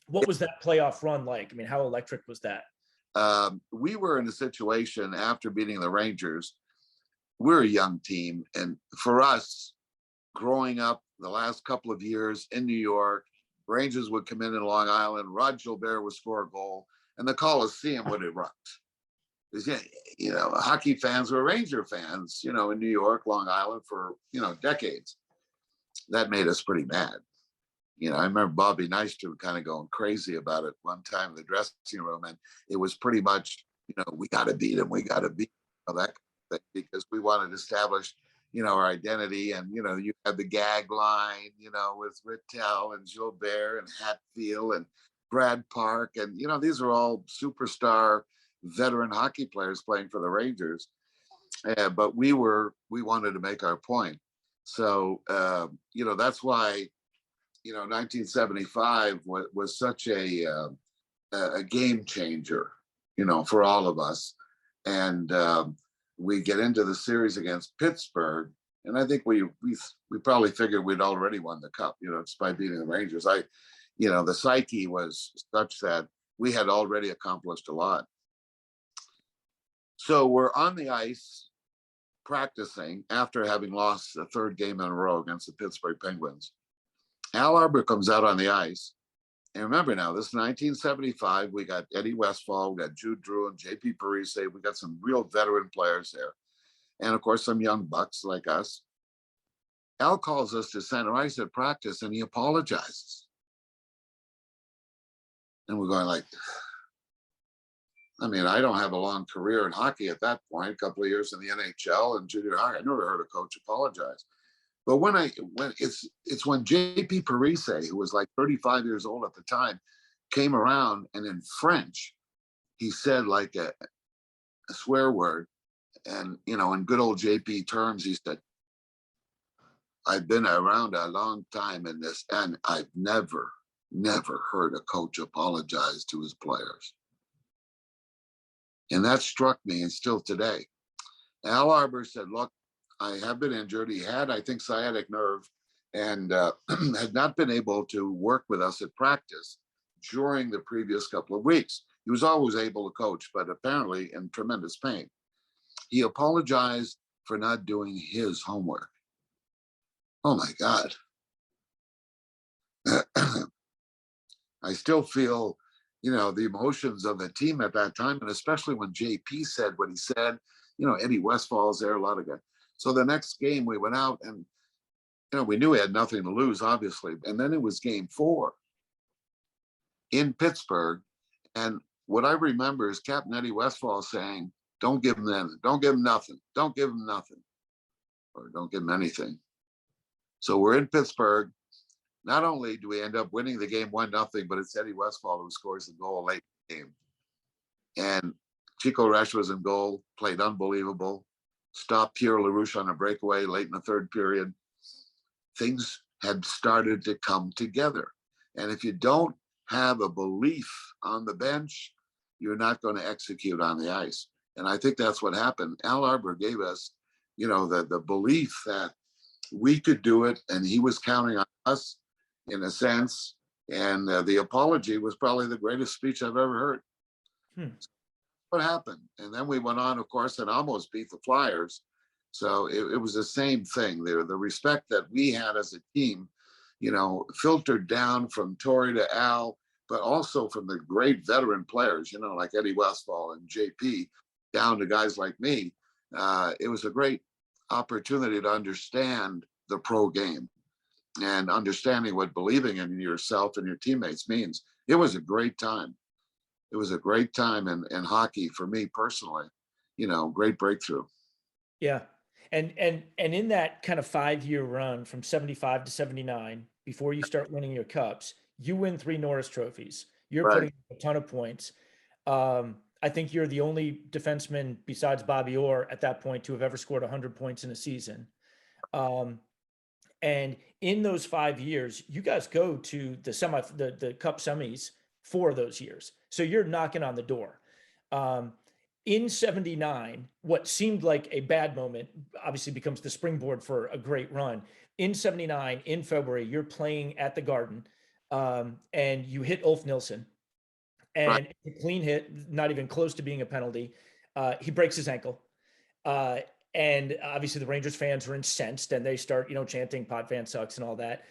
What was that playoff run like? I mean, how electric was that? We were in a situation after beating the Rangers. We're a young team. And for us, growing up the last couple of years in New York, Rangers would come in Long Island, Rod Gilbert would score a goal, and the Coliseum would erupt. Hockey fans were Ranger fans, in New York, Long Island for, decades. That made us pretty mad. I remember Bobby Nystrom kind of going crazy about it one time in the dressing room, and it was pretty much, we got to beat him, that kind of thing, because we wanted to establish, our identity, and you had the gag line, with Rittel and Gilbert and Hatfield and Brad Park, and these are all superstar veteran hockey players playing for the Rangers, but we wanted to make our point. So that's why. 1975 was such a game changer, for all of us. And we get into the series against Pittsburgh, and I think we probably figured we'd already won the Cup, just by beating the Rangers. The psyche was such that we had already accomplished a lot. So we're on the ice practicing after having lost the 3rd game in a row against the Pittsburgh Penguins. Al Arbor comes out on the ice. And remember now, this is 1975. We got Eddie Westfall, we got Jude Drew and J.P. Parise. We got some real veteran players there. And of course, some young bucks like us. Al calls us to center ice at practice, and he apologizes. And we're going like, I mean, I don't have a long career in hockey at that point, a couple of years in the NHL and junior hockey. I never heard a coach apologize. But when it's when J.P. Parise, who was like 35 years old at the time, came around, and in French, he said like a swear word, and in good old J.P. terms, he said, "I've been around a long time in this, and I've never never heard a coach apologize to his players. And that struck me, and still today. Al Arbor said, look, I have been injured. He had, I think, sciatic nerve, and had not been able to work with us at practice during the previous couple of weeks. He was always able to coach, but apparently in tremendous pain. He apologized for not doing his homework. Oh my God. I still feel, the emotions of the team at that time, and especially when JP said what he said. Eddie Westfall's there, a lot of guys. So the next game we went out, and we knew we had nothing to lose, obviously. And then it was game 4 in Pittsburgh. And what I remember is Captain Eddie Westfall saying, don't give him anything. Don't give him nothing. Don't give him nothing. Or don't give him anything. So we're in Pittsburgh. Not only do we end up winning the game 1-0, but it's Eddie Westfall who scores the goal late in the game. And Chico Resch was in goal, played unbelievable, stopped Pierre LaRouche on a breakaway late in the third period. Things had started to come together. And if you don't have a belief on the bench, you're not going to execute on the ice. And I think that's what happened. Al Arbor gave us, the belief that we could do it, and he was counting on us in a sense. And the apology was probably the greatest speech I've ever heard. What happened? And then we went on, of course, and almost beat the Flyers. So it was the same thing. The respect that we had as a team, filtered down from Torrey to Al, but also from the great veteran players, like Eddie Westfall and JP, down to guys like me. It was a great opportunity to understand the pro game and understanding what believing in yourself and your teammates means. It was a great time. It was a great time in hockey for me personally. Great breakthrough. Yeah. And in that kind of 5-year run from 75 to 79, before you start winning your cups, you win 3 Norris trophies. You're Right. putting a ton of points. I think you're the only defenseman besides Bobby Orr at that point to have ever scored 100 points in a season. And in those 5 years, you guys go to the cup semis 4 of those years. So you're knocking on the door. In 79, what seemed like a bad moment obviously becomes the springboard for a great run. In 79, in February, you're playing at the Garden, and you hit Ulf Nilsson, and Right. it's a clean hit, not even close to being a penalty. He breaks his ankle. And obviously the Rangers fans are incensed, and they start, chanting Potvin sucks and all that.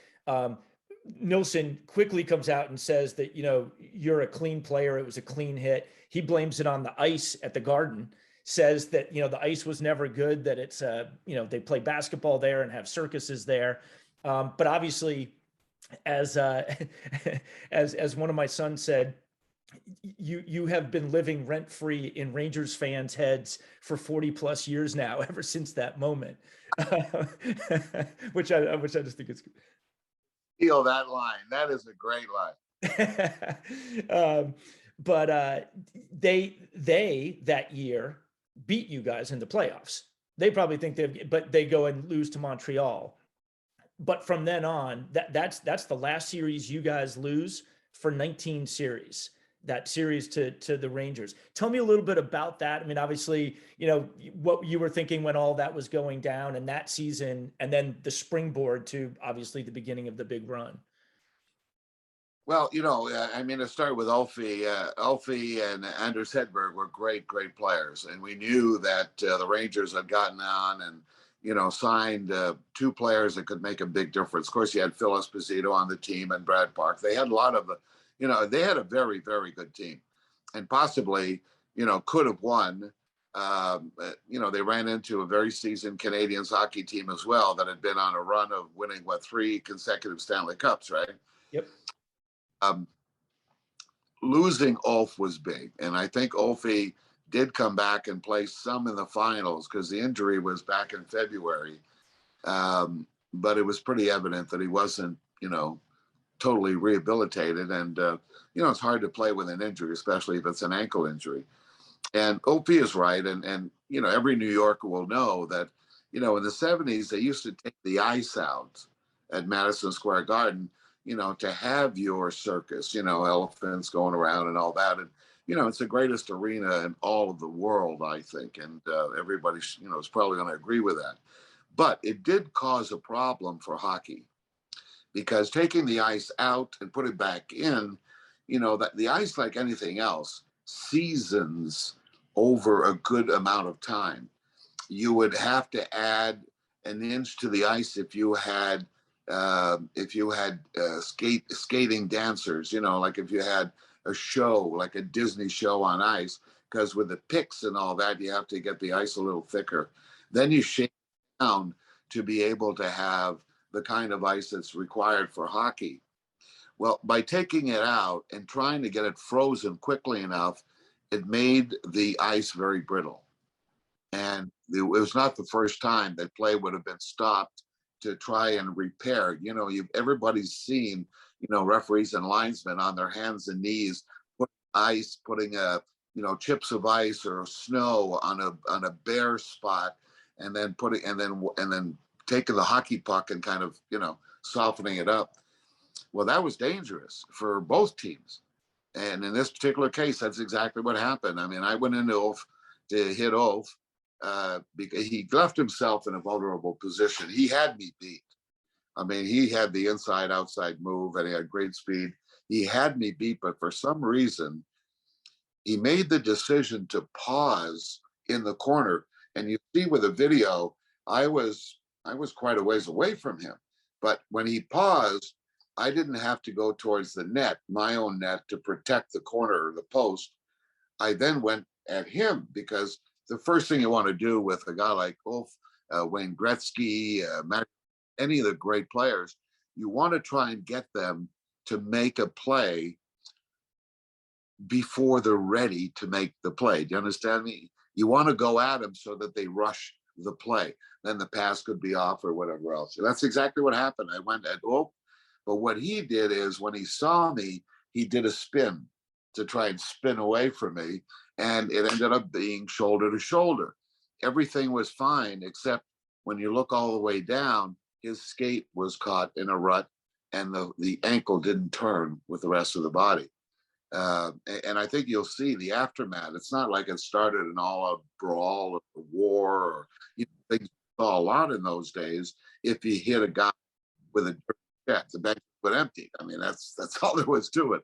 Nilsson quickly comes out and says that, you're a clean player. It was a clean hit. He blames it on the ice at the Garden, says that, the ice was never good, that it's, they play basketball there and have circuses there. But obviously, as as one of my sons said, you have been living rent free in Rangers fans' heads for 40 plus years now, ever since that moment, which I just think is good. Feel that line. That is a great line. But they that year beat you guys in the playoffs. They probably think but they go and lose to Montreal. But from then on, that's the last series you guys lose for 19 series. That series to the Rangers. Tell me a little bit about that. I mean, obviously, what you were thinking when all that was going down, and that season, and then the springboard to obviously the beginning of the big run. Well, to start with Ulfie and Anders Hedberg were great players. And we knew that the Rangers had gotten on and, signed 2 players that could make a big difference. Of course, you had Phil Esposito on the team and Brad Park. They had a lot of, they had a very, very good team, and possibly, could have won. They ran into a very seasoned Canadians hockey team as well that had been on a run of winning, 3 consecutive Stanley Cups, right? Yep. Losing Ulf was big, and I think Ulfie did come back and play some in the finals because the injury was back in February. But it was pretty evident that he wasn't, totally rehabilitated. And, it's hard to play with an injury, especially if it's an ankle injury. And OP is right. And every New Yorker will know that, in the 70s, they used to take the ice out at Madison Square Garden. to have your circus, elephants going around and all that. And, it's the greatest arena in all of the world, I think. And everybody, is probably going to agree with that. But it did cause a problem for hockey because taking the ice out and put it back in, that the ice, like anything else, seasons over a good amount of time. You would have to add an inch to the ice if you had skating dancers, like if you had a show like a Disney show on ice, because with the picks and all that, you have to get the ice a little thicker. Then you shake it down to be able to have the kind of ice that's required for hockey. Well, by taking it out and trying to get it frozen quickly enough, it made the ice very brittle. And it was not the first time that play would have been stopped to try and repair. Everybody's seen, referees and linesmen on their hands and knees, putting chips of ice or snow on a bare spot, and then taking the hockey puck and kind of, softening it up. Well, that was dangerous for both teams. And in this particular case, that's exactly what happened. I mean, I went into Ulf to hit Ulf because he left himself in a vulnerable position. He had me beat. I mean, he had the inside-outside move and he had great speed. He had me beat, but for some reason, he made the decision to pause in the corner. And you see with the video, I was quite a ways away from him. But when he paused, I didn't have to go towards the net, my own net, to protect the corner or the post. I then went at him because the first thing you want to do with a guy like Ulf, Wayne Gretzky, any of the great players, you want to try and get them to make a play before they're ready to make the play. Do you understand me? You want to go at them so that they rush the play. Then the pass could be off or whatever else. And that's exactly what happened. I went at Ulf, but what he did is when he saw me, he did a spin to try and spin away from me. And it ended up being shoulder to shoulder. Everything was fine, except when you look all the way down, his skate was caught in a rut and the ankle didn't turn with the rest of the body. And I think you'll see the aftermath. It's not like it started an all-out brawl or a war or things you saw a lot in those days. If you hit a guy with a check, the bank would empty. I mean, that's all there was to it.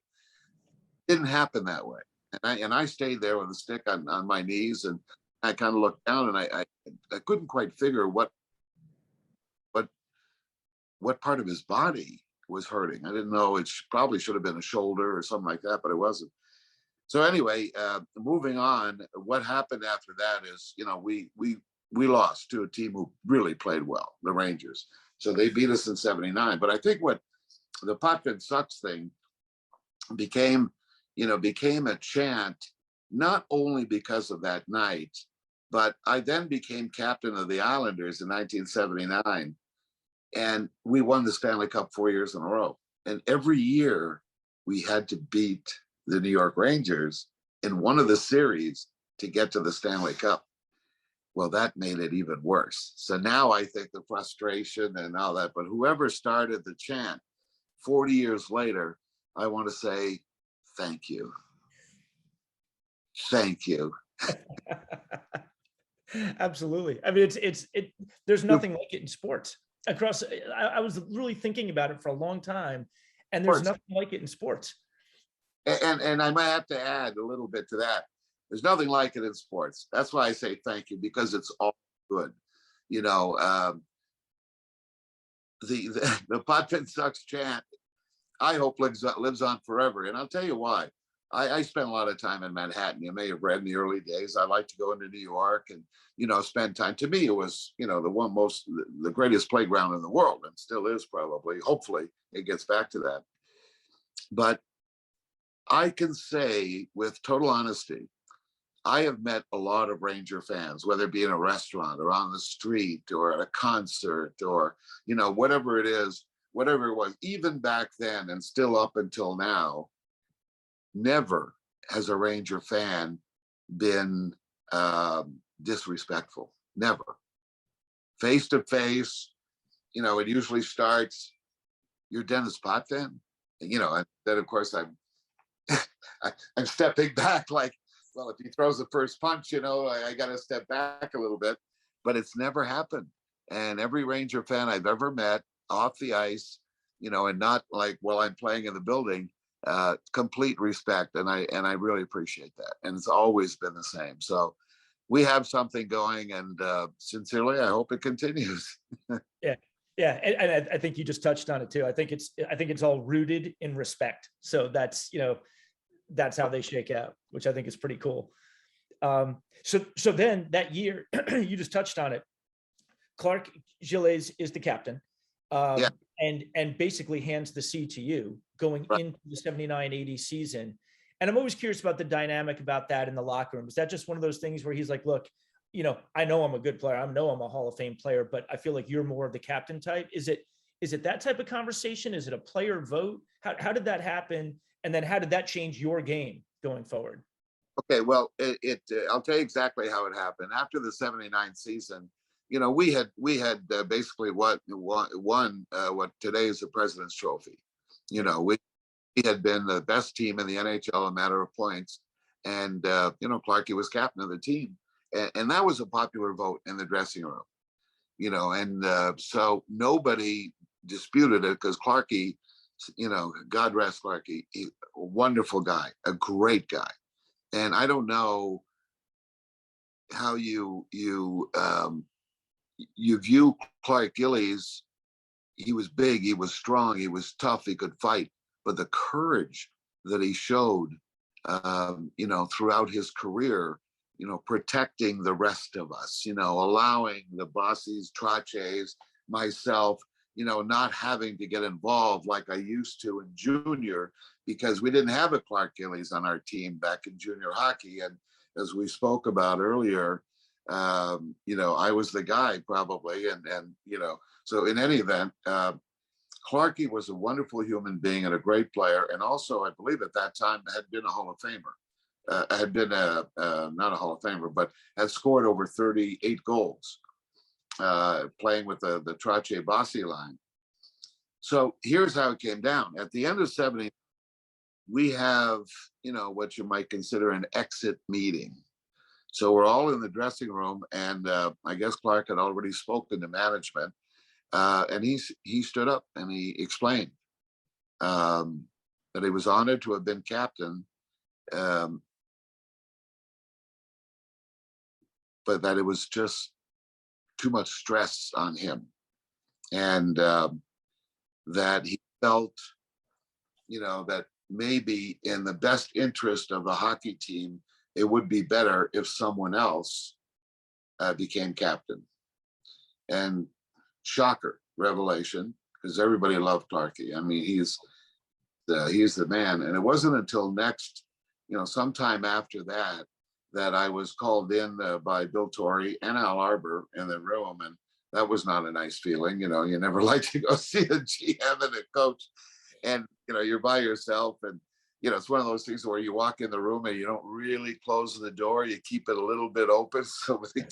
Didn't happen that way. And I stayed there with a stick on my knees, and I kind of looked down, and I couldn't quite figure what part of his body was hurting. I didn't know. It probably should have been a shoulder or something like that, but it wasn't. So anyway, moving on. What happened after that is, we lost to a team who really played well, the Rangers. So they beat us in '79. But I think what the Potvin sucks thing became a chant, not only because of that night, but I then became captain of the Islanders in 1979. And we won the Stanley Cup 4 years in a row. And every year we had to beat the New York Rangers in one of the series to get to the Stanley Cup. Well, that made it even worse. So now I think the frustration and all that, but whoever started the chant 40 years later, I want to say, thank you. Thank you. Absolutely. I mean, there's nothing like it in sports. I was really thinking about it for a long time, and there's nothing like it in sports. And I might have to add a little bit to that. There's nothing like it in sports. That's why I say thank you, because it's all good. The Potvin sucks chant, I hope lives on forever. And I'll tell you why. I spent a lot of time in Manhattan. You may have read in the early days. I like to go into New York and, spend time. To me, it was, the greatest playground in the world, and still is probably. Hopefully it gets back to that. But I can say with total honesty, I have met a lot of Ranger fans, whether it be in a restaurant or on the street or at a concert or, whatever it is, whatever it was, even back then and still up until now. Never has a Ranger fan been disrespectful. Never. Face to face, it usually starts, you're Denis Potvin? And, and then of course I'm stepping back like, well, if he throws the first punch, I got to step back a little bit, but it's never happened. And every Ranger fan I've ever met off the ice, and not like while I'm playing in the building, complete respect. And I really appreciate that. And it's always been the same. So we have something going, and sincerely, I hope it continues. Yeah. Yeah. And I think you just touched on it too. I think it's all rooted in respect. So that's how they shake out, which I think is pretty cool. So then that year, you just touched on it. Clark Gilles is the captain, Yeah. and basically hands the C to you going Right. into the 79-80 season. And I'm always curious about the dynamic about that in the locker room. Is that just one of those things where he's like, look, I know I'm a good player. I know I'm a Hall of Fame player, but I feel like you're more of the captain type. Is it that type of conversation? Is it a player vote? How did that happen? And then how did that change your game going forward? Okay, well, I'll tell you exactly how it happened. After the '79 season, we had basically won what today is the President's Trophy. We had been the best team in the NHL in a matter of points, and Clarkie was captain of the team, and that was a popular vote in the dressing room. And so nobody disputed it because Clarkie, God rest Clarkie, a wonderful guy, a great guy. And I don't know how you view Clark Gillies. He was big, he was strong, he was tough, he could fight, but the courage that he showed, throughout his career, protecting the rest of us, allowing the Bossies, Traches, myself, not having to get involved like I used to in junior, because we didn't have a Clark Gillies on our team back in junior hockey. And as we spoke about earlier, I was the guy probably. And so in any event, Clarkie was a wonderful human being and a great player. And also, I believe at that time had been a Hall of Famer, had been not a Hall of Famer, but had scored over 38 goals playing with the Trache Bossi line. So here's how it came down. At the end of '70, we have, what you might consider an exit meeting. So we're all in the dressing room, and I guess Clark had already spoken to management, and he stood up and he explained that he was honored to have been captain, but that it was just too much stress on him, and that he felt, that maybe in the best interest of the hockey team, it would be better if someone else became captain. And shocker, revelation, because everybody loved Clarkie. I mean, he's the man. And it wasn't until sometime after that, that I was called in by Bill Torrey and Al Arbor in the room. And that was not a nice feeling. You never like to go see a GM and a coach, and you're by yourself, and it's one of those things where you walk in the room and you don't really close the door, you keep it a little bit open so they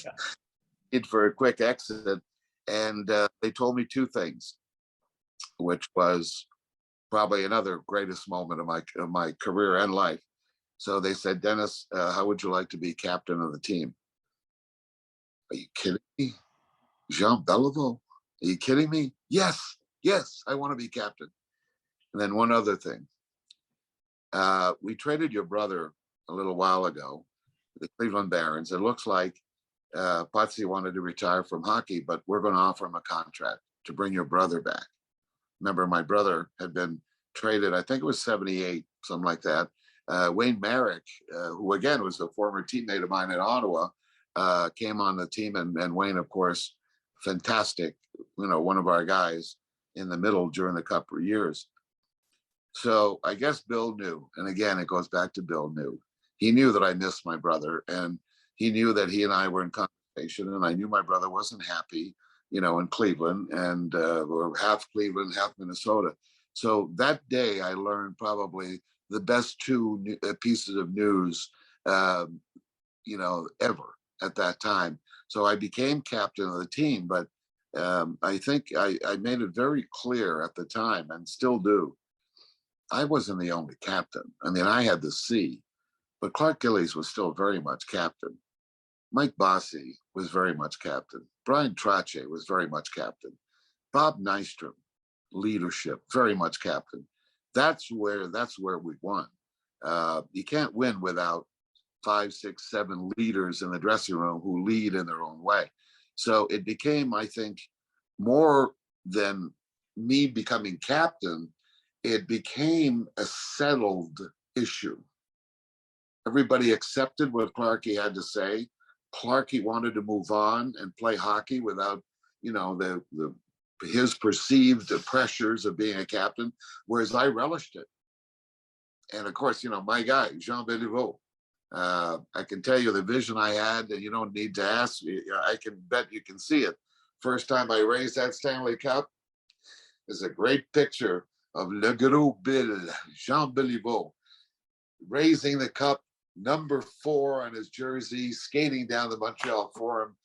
need for a quick exit. And they told me two things, which was probably another greatest moment of my career and life. So they said, Denis, how would you like to be captain of the team? Are you kidding me? Jean Beliveau? Are you kidding me? Yes, I want to be captain. And then one other thing. We traded your brother a little while ago, the Cleveland Barons. It looks like Potsy wanted to retire from hockey, but we're going to offer him a contract to bring your brother back. Remember, my brother had been traded, I think it was '78, something like that. Wayne Merrick, who again was a former teammate of mine in Ottawa, came on the team, and Wayne, of course, fantastic, one of our guys in the middle during the Cup years. So I guess Bill knew, and again, it goes back to Bill knew. He knew that I missed my brother, and he knew that he and I were in conversation, and I knew my brother wasn't happy, in Cleveland, and we're half Cleveland, half Minnesota. So that day, I learned probably the best two pieces of news, ever at that time. So I became captain of the team, but I think I made it very clear at the time, and still do. I wasn't the only captain. I mean, I had the C, but Clark Gillies was still very much captain. Mike Bossy was very much captain. Brian Trache was very much captain. Bob Nystrom, leadership, very much captain. That's where we won. You can't win without 5, 6, 7 leaders in the dressing room who lead in their own way. So it became, I think, more than me becoming captain, it became a settled issue. Everybody accepted what Clarkie had to say. Clarkie wanted to move on and play hockey without, the his perceived pressures of being a captain, whereas I relished it. And of course, my guy, Jean Beliveau, I can tell you the vision I had, and you don't need to ask me. I can bet you can see it. First time I raised that Stanley Cup is a great picture of Le Gros Bill, Jean Beliveau, raising the cup, number 4 on his jersey, skating down the Montreal Forum.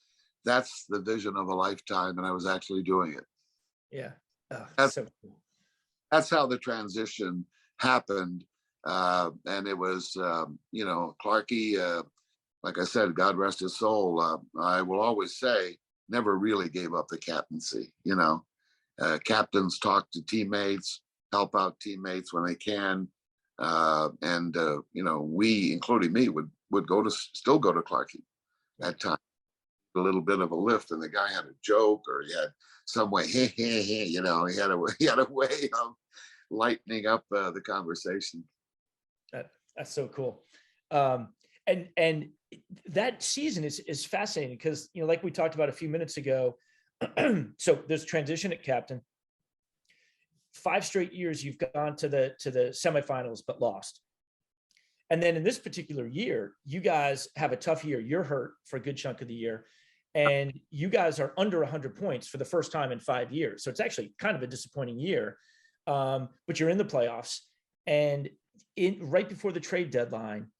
That's the vision of a lifetime, and I was actually doing it. Yeah. Oh, that's, so cool. That's how the transition happened. And it was, Clarkie, like I said, God rest his soul. I will always say, never really gave up the captaincy. Captains talk to teammates, help out teammates when they can. We, including me, would still go to Clarkie at times. A little bit of a lift, and the guy had a joke, or he had some way, he had a way of lightening up the conversation. That's so cool. And that season is fascinating because, like we talked about a few minutes ago, so there's transition at captain. 5 straight years you've gone to the semifinals but lost. And then in this particular year, you guys have a tough year. You're hurt for a good chunk of the year, and you guys are under 100 points for the first time in 5 years. So it's actually kind of a disappointing year, but you're in the playoffs. And right before the trade deadline,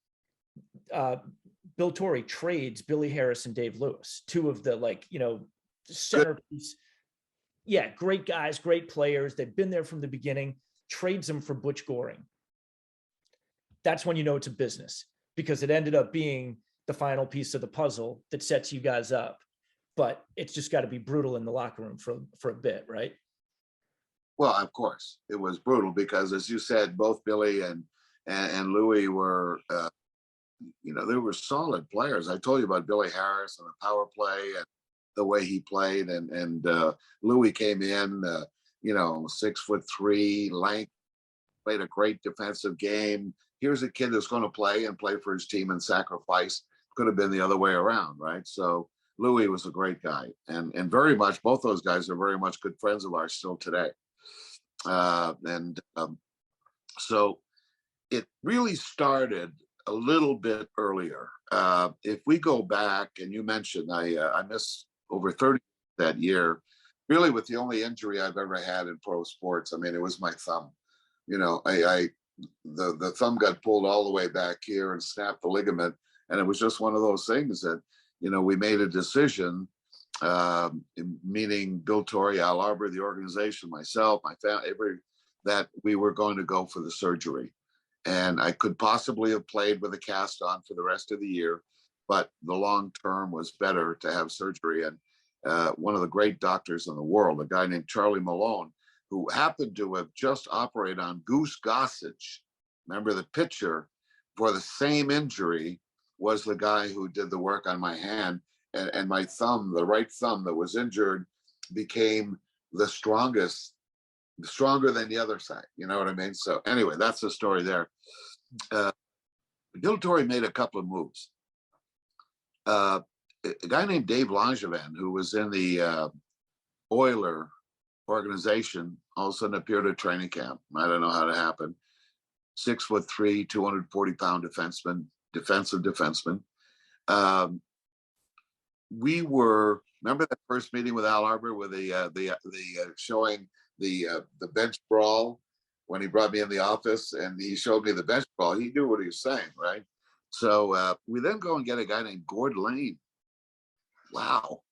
Bill Torrey trades Billy Harris and Dave Lewis, 2 of the centerpiece. Yeah, great guys, great players. They've been there from the beginning. Trades them for Butch Goring. That's when you know it's a business, because it ended up being the final piece of the puzzle that sets you guys up. But it's just got to be brutal in the locker room for a bit, right? Well, of course, it was brutal because, as you said, both Billy and Louis were, they were solid players. I told you about Billy Harris and the power play and the way he played, and Louis came in, 6'3", length, played a great defensive game. Here's a kid that's going to play for his team and sacrifice. Could have been the other way around, right? So Louis was a great guy, and very much, both those guys are very much good friends of ours still today. So it really started a little bit earlier. If we go back, and you mentioned I missed over 30 that year, really with the only injury I've ever had in pro sports. I mean, it was my thumb. The thumb got pulled all the way back here and snapped the ligament, and it was just one of those things that we made a decision, meaning Bill Torrey, Al Arbor, the organization, myself, my family, that we were going to go for the surgery. And I could possibly have played with a cast on for the rest of the year, but the long term was better to have surgery. And one of the great doctors in the world, a guy named Charlie Malone, who happened to have just operated on Goose Gossage, remember the pitcher, for the same injury, was the guy who did the work on my hand. And my thumb, the right thumb that was injured, became the strongest, stronger than the other side. You know what I mean? So anyway, that's the story there. Bill Torrey made a couple of moves. A guy named Dave Langevin, who was in the Oiler organization, all of a sudden appeared at training camp. I don't know how it happened. 6'3", 240-pound defensive defenseman. We were, remember that first meeting with Al Arbor with the showing the bench brawl, when he brought me in the office and he showed me the bench brawl. He knew what he was saying, right? So we then go and get a guy named Gord Lane. Wow.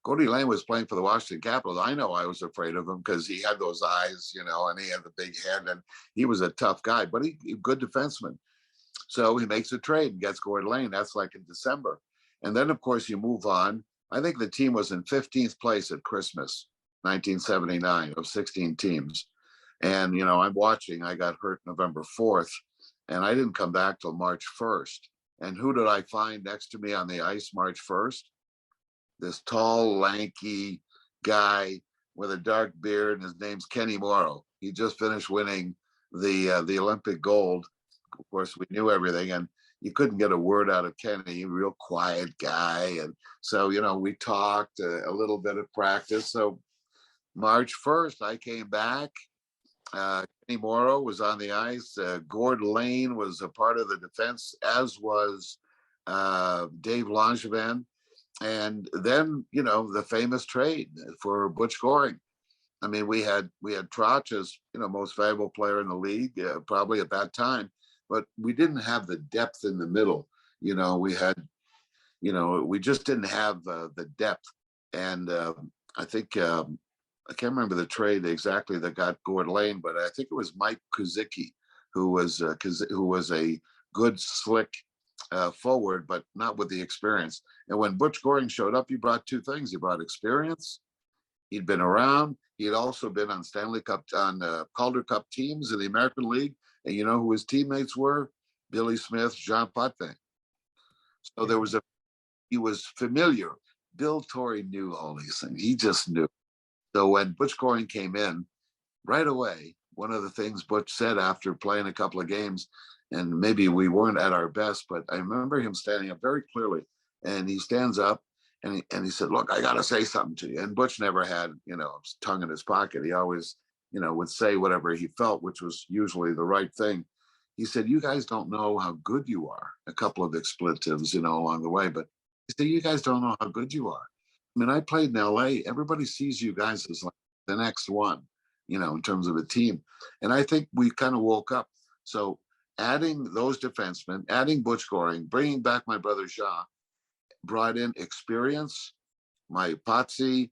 Gordy Lane was playing for the Washington Capitals. I know I was afraid of him because he had those eyes, and he had the big head, and he was a tough guy, but he good defenseman. So he makes a trade and gets Gordy Lane. That's like in December. And then, of course, you move on. I think the team was in 15th place at Christmas, 1979, of 16 teams. And, I'm watching. I got hurt November 4th, and I didn't come back till March 1st. And who did I find next to me on the ice March 1st? This tall, lanky guy with a dark beard, and his name's Kenny Morrow. He just finished winning the Olympic gold. Of course, we knew everything, and you couldn't get a word out of Kenny. Real quiet guy, and so we talked a little bit of practice. So March 1st, I came back. Kenny Morrow was on the ice. Gord Lane was a part of the defense, as was Dave Langevin. And then, the famous trade for Butch Goring. I mean, we had Trotch as, most valuable player in the league, probably at that time, but we didn't have the depth in the middle. We had, we just didn't have the depth. And I think, I can't remember the trade exactly that got Gord Lane, but I think it was Mike Kuzicki, who was a good, slick forward, but not with the experience. And when Butch Goring showed up, he brought two things. He brought experience. He'd been around. He had also been on Stanley Cup, on Calder Cup teams in the American League. And you know who his teammates were? Billy Smith, Jean Potvin. So he was familiar. Bill Torrey knew all these things. He just knew. So when Butch Goring came in, right away, one of the things Butch said after playing a couple of games, and maybe we weren't at our best, but I remember him standing up very clearly, and he stands up and he said, "Look, I got to say something to you." And Butch never had, his tongue in his pocket. He always, would say whatever he felt, which was usually the right thing. He said, "You guys don't know how good you are." A couple of expletives, along the way, but he said, "You guys don't know how good you are." I mean, I played in LA. Everybody sees you guys as like the next one, in terms of a team. And I think we kind of woke up. So adding those defensemen, adding Butch Goring, bringing back my brother Jean, brought in experience, my Potsy,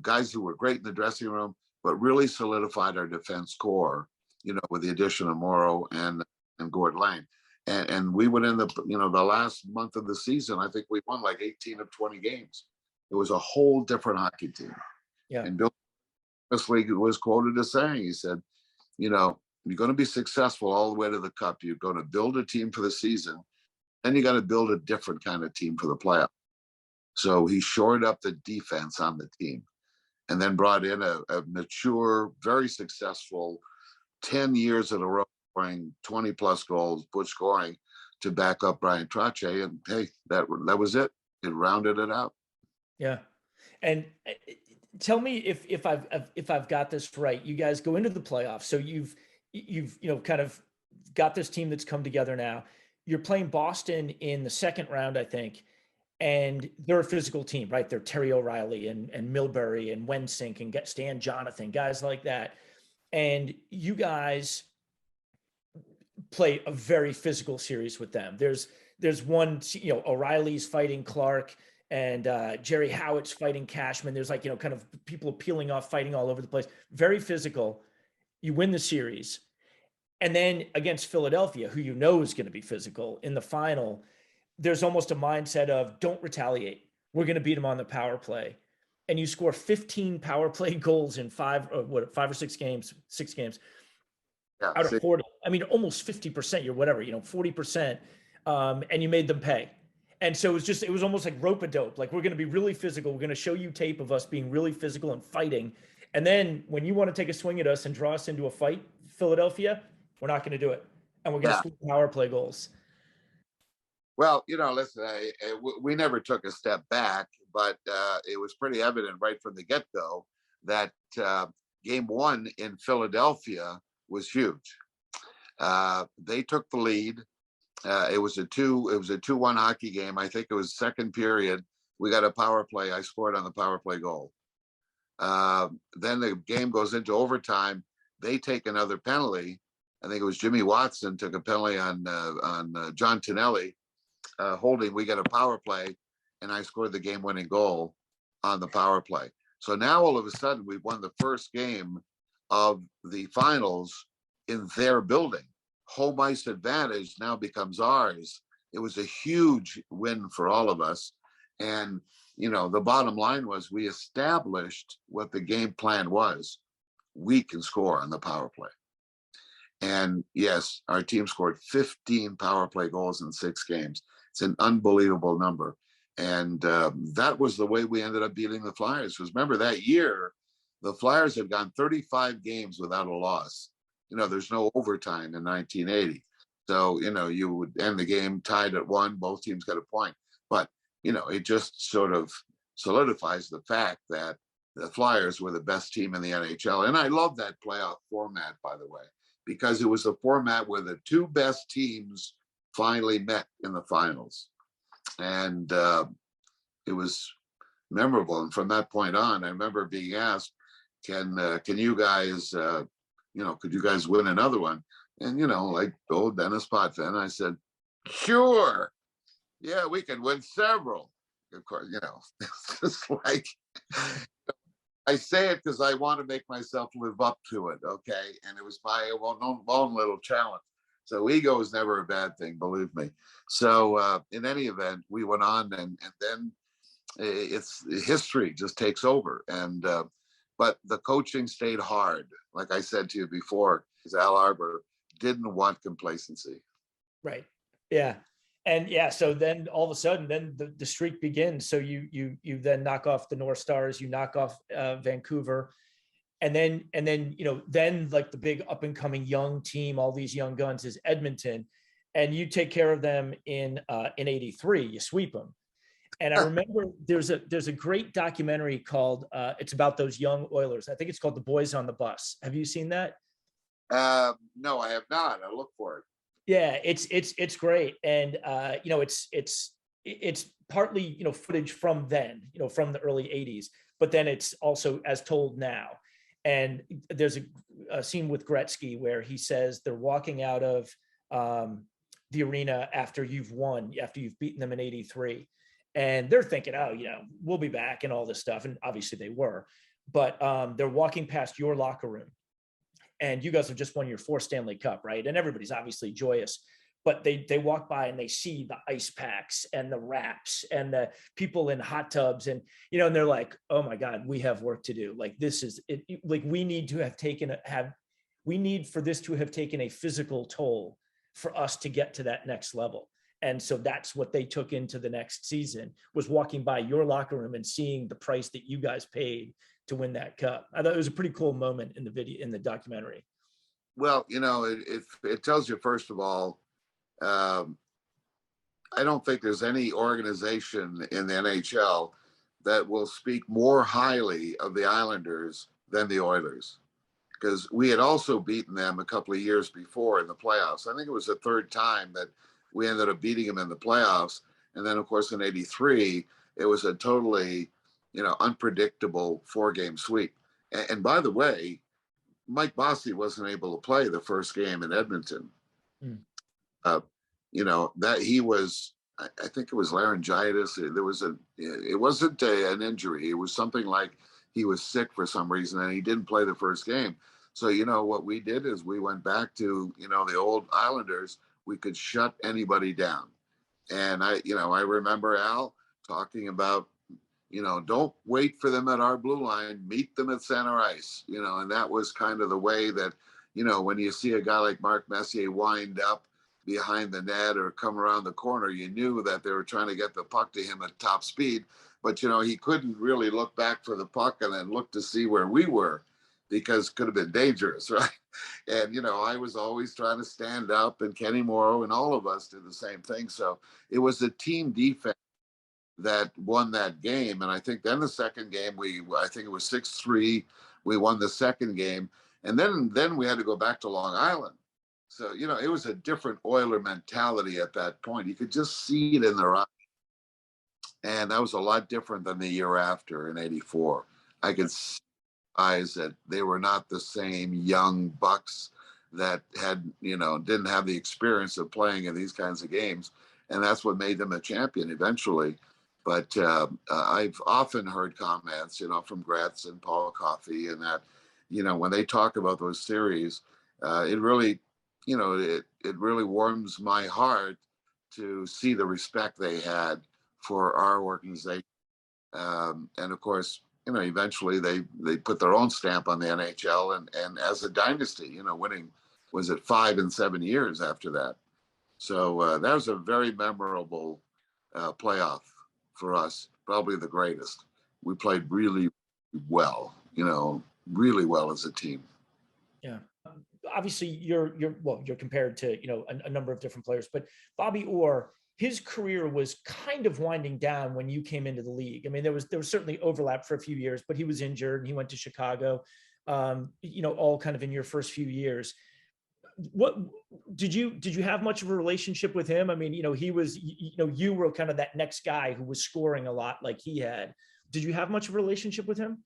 guys who were great in the dressing room, but really solidified our defense core, with the addition of Morrow and Gord Lane. And we went in the last month of the season, I think we won like 18 of 20 games. It was a whole different hockey team. Yeah. And Bill League was quoted as saying, he said, you're going to be successful all the way to the cup. You're going to build a team for the season. Then you got to build a different kind of team for the playoff. So he shored up the defense on the team and then brought in a mature, very successful 10 years in a row, scoring 20 plus goals, Butch Goring, to back up Brian Trottier. And hey, that was it. It rounded it out. Yeah. And tell me if I've got this right. You guys go into the playoffs. So you've kind of got this team that's come together now. You're playing Boston in the second round, I think, and they're a physical team, right? They're Terry O'Reilly and Milbury and Wensink and Stan Jonathan, guys like that. And you guys play a very physical series with them. There's one, O'Reilly's fighting Clark, and Jerry Howitt's fighting Cashman. There's kind of people peeling off, fighting all over the place. Very physical. You win the series. And then against Philadelphia, who is going to be physical in the final, there's almost a mindset of don't retaliate. We're going to beat them on the power play. And you score 15 power play goals in 5 or 6 games, Yeah, out of 40. I mean, almost 50%, you're whatever, 40%. And you made them pay. And so it was almost like rope-a-dope. Like, we're going to be really physical. We're going to show you tape of us being really physical and fighting. And then when you want to take a swing at us and draw us into a fight, Philadelphia, we're not going to do it. And we're going to score power play goals. Well, listen, we never took a step back, but it was pretty evident right from the get-go that game 1 in Philadelphia was huge. They took the lead. It was a 2-1 hockey game. I think it was second period. We got a power play. I scored on the power play goal. Then the game goes into overtime. They take another penalty. I think it was Jimmy Watson took a penalty on John Tonelli, holding. We got a power play, and I scored the game-winning goal. on the power play. So now all of a sudden we've won the first game of the finals in their building. Home ice advantage now becomes ours. It was a huge win for all of us. And, the bottom line was we established what the game plan was. We can score on the power play. And yes, our team scored 15 power play goals in 6 games. It's an unbelievable number. And that was the way we ended up beating the Flyers. Because remember, that year, the Flyers had gone 35 games without a loss. There's no overtime in 1980. So, you would end the game tied at 1, both teams got a point. But, it just sort of solidifies the fact that the Flyers were the best team in the NHL. And I love that playoff format, by the way, because it was a format where the 2 best teams finally met in the finals. And it was memorable. And from that point on, I remember being asked, can you guys, could you guys win another one? And, like old Denis Potvin, I said, sure. Yeah, we can win several. Of course, it's just like, I say it because I want to make myself live up to it, okay? And it was my own little challenge. So ego is never a bad thing, believe me. So in any event, we went on, and then it's history just takes over. And but the coaching stayed hard. Like I said to you before, because Al Arbor didn't want complacency. Right. Yeah. And yeah, so then all of a sudden, then the streak begins. So you then knock off the North Stars, you knock off Vancouver, and then then like the big up and coming young team, all these young guns is Edmonton, and you take care of them in '83. You sweep them. And I remember there's a great documentary called it's about those young Oilers. I think it's called The Boys on the Bus. Have you seen that? No, I have not. I look for it. Yeah, it's great, and it's partly footage from then, from the early '80s, but then it's also as told now. And there's a scene with Gretzky where he says they're walking out of the arena after you've won, after you've beaten them in '83, and they're thinking, oh, we'll be back and all this stuff, and obviously they were, but they're walking past your locker room. And you guys have just won your 4th Stanley Cup, right? And everybody's obviously joyous, but they walk by and they see the ice packs and the wraps and the people in hot tubs, and and they're like, oh my God, we have work to do. Like, this is it. Like, we need to we need for this to have taken a physical toll for us to get to that next level. And so that's what they took into the next season, was walking by your locker room and seeing the price that you guys paid to win that cup. I thought it was a pretty cool moment in the documentary. Well, it tells you, first of all, I don't think there's any organization in the NHL that will speak more highly of the Islanders than the Oilers, because we had also beaten them a couple of years before in the playoffs. I think it was the 3rd time that we ended up beating them in the playoffs. And then, of course, in '83, it was a totally unpredictable 4-game sweep. And by the way, Mike Bossy wasn't able to play the first game in Edmonton. Mm. That he was, I think it was laryngitis. It wasn't an injury. It was something like he was sick for some reason, and he didn't play the first game. So, what we did is we went back to, the old Islanders. We could shut anybody down. And I remember Al talking about, don't wait for them at our blue line, meet them at center ice, and that was kind of the way that, when you see a guy like Mark Messier wind up behind the net or come around the corner, you knew that they were trying to get the puck to him at top speed. But, he couldn't really look back for the puck and then look to see where we were, because it could have been dangerous, right? And, I was always trying to stand up, and Kenny Morrow and all of us did the same thing. So it was a team defense that won that game. And I think then the second game, I think it was 6-3. We won the second game. And then we had to go back to Long Island. So, it was a different Oiler mentality at that point. You could just see it in their eyes. And that was a lot different than the year after in '84. I could see eyes that they were not the same young bucks that had, didn't have the experience of playing in these kinds of games. And that's what made them a champion eventually. But I've often heard comments, from Gretz and Paul Coffey, and that, when they talk about those series, it really, it really warms my heart to see the respect they had for our organization. And of course, eventually they put their own stamp on the NHL, and as a dynasty, winning, was it 5 and 7 years after that. So that was a very memorable playoff for us, probably the greatest. We played really well, really well as a team. Yeah. Obviously, you're compared to a number of different players, but Bobby Orr, his career was kind of winding down when you came into the league. I mean, there was certainly overlap for a few years, but he was injured and he went to Chicago. All kind of in your first few years. What did you have much of a relationship with him? I mean, he was, you were kind of that next guy who was scoring a lot like he had. Did you have much of a relationship with him?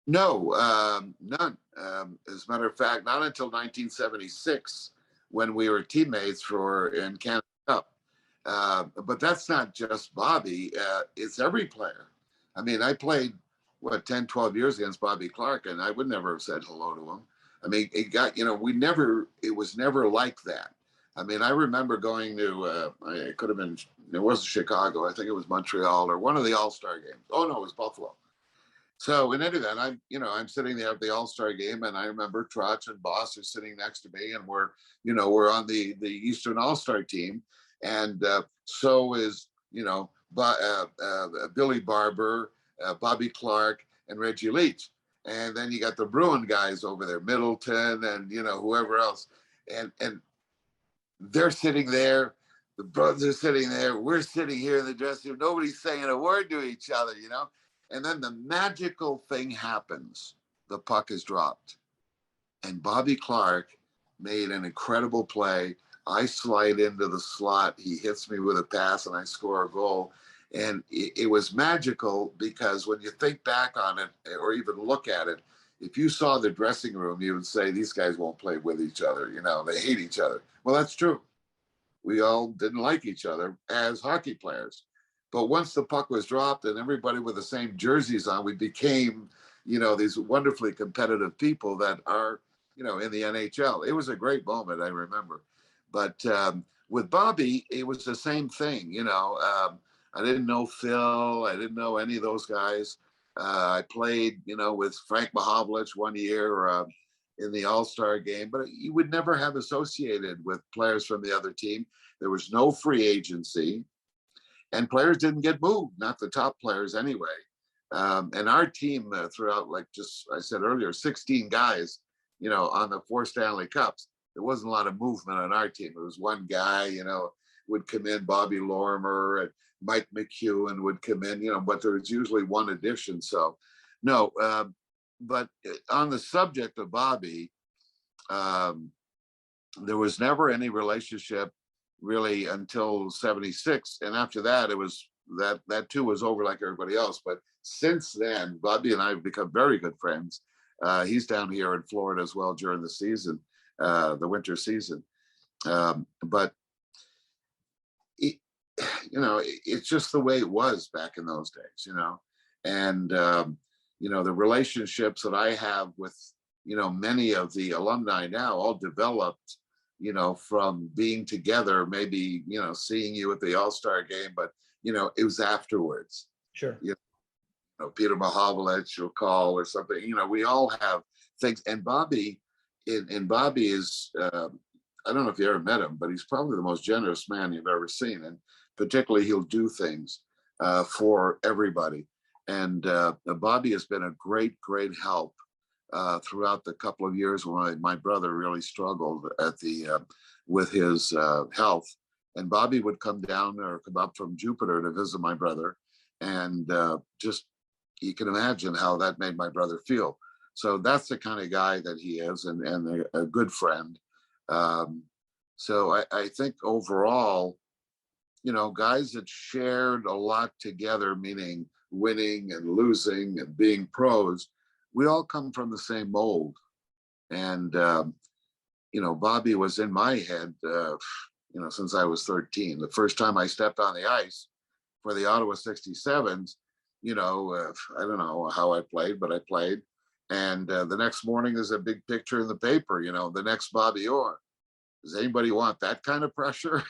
No, none. As a matter of fact, not until 1976 when we were teammates in Canada Cup. But that's not just Bobby. It's every player. I mean, I played 10, 12 years against Bobby Clarke, and I would never have said hello to him. I mean, it was never like that. I mean, I remember going to, it could have been, it wasn't Chicago. I think it was Montreal or one of the All-Star games. Oh no, it was Buffalo. So in any event, I'm sitting there at the All-Star game, and I remember Trotch and Boss are sitting next to me, and we're on the Eastern All-Star team. And so is, Billy Barber, Bobby Clarke, and Reggie Leach. And then you got the Bruin guys over there, Middleton, and whoever else, and they're sitting there. The brothers are sitting there. We're sitting here in the dressing room. Nobody's saying a word to each other, And then the magical thing happens. The puck is dropped, and Bobby Clarke made an incredible play. I slide into the slot. He hits me with a pass, and I score a goal. And it was magical because when you think back on it or even look at it, if you saw the dressing room, you would say, these guys won't play with each other. They hate each other. Well, that's true. We all didn't like each other as hockey players. But once the puck was dropped and everybody with the same jerseys on, we became, these wonderfully competitive people that are, in the NHL. It was a great moment, I remember. But with Bobby, it was the same thing. I didn't know Phil. I didn't know any of those guys. I played, with Frank Mahovlich one year in the All-Star game, but you would never have associated with players from the other team. There was no free agency, and players didn't get moved, not the top players anyway. And our team throughout, like just I said earlier, 16 guys, on the 4 Stanley Cups. There wasn't a lot of movement on our team. It was one guy, would come in, Bobby Lorimer, and Mike McEwen would come in, but there was usually one addition. So, no. But on the subject of Bobby, there was never any relationship really until 76. And after that, it was that too was over like everybody else. But since then, Bobby and I have become very good friends. He's down here in Florida as well during the season, the winter season. But it's just the way it was back in those days, and the relationships that I have with, many of the alumni now all developed, from being together, maybe, seeing you at the All-Star game, but, it was afterwards. Sure. Peter Mahovlich will call or something, we all have things. And Bobby, and Bobby is, I don't know if you ever met him, but he's probably the most generous man you've ever seen. And particularly he'll do things for everybody. And Bobby has been a great, great help throughout the couple of years when my brother really struggled with his health. And Bobby would come down or come up from Jupiter to visit my brother. And just, you can imagine how that made my brother feel. So that's the kind of guy that he is, and a good friend. So I think overall, guys that shared a lot together, meaning winning and losing and being pros, we all come from the same mold. And, Bobby was in my head, since I was 13. The first time I stepped on the ice, for the Ottawa 67s, I don't know how I played, but I played. And the next morning, there's a big picture in the paper, the next Bobby Orr. Does anybody want that kind of pressure?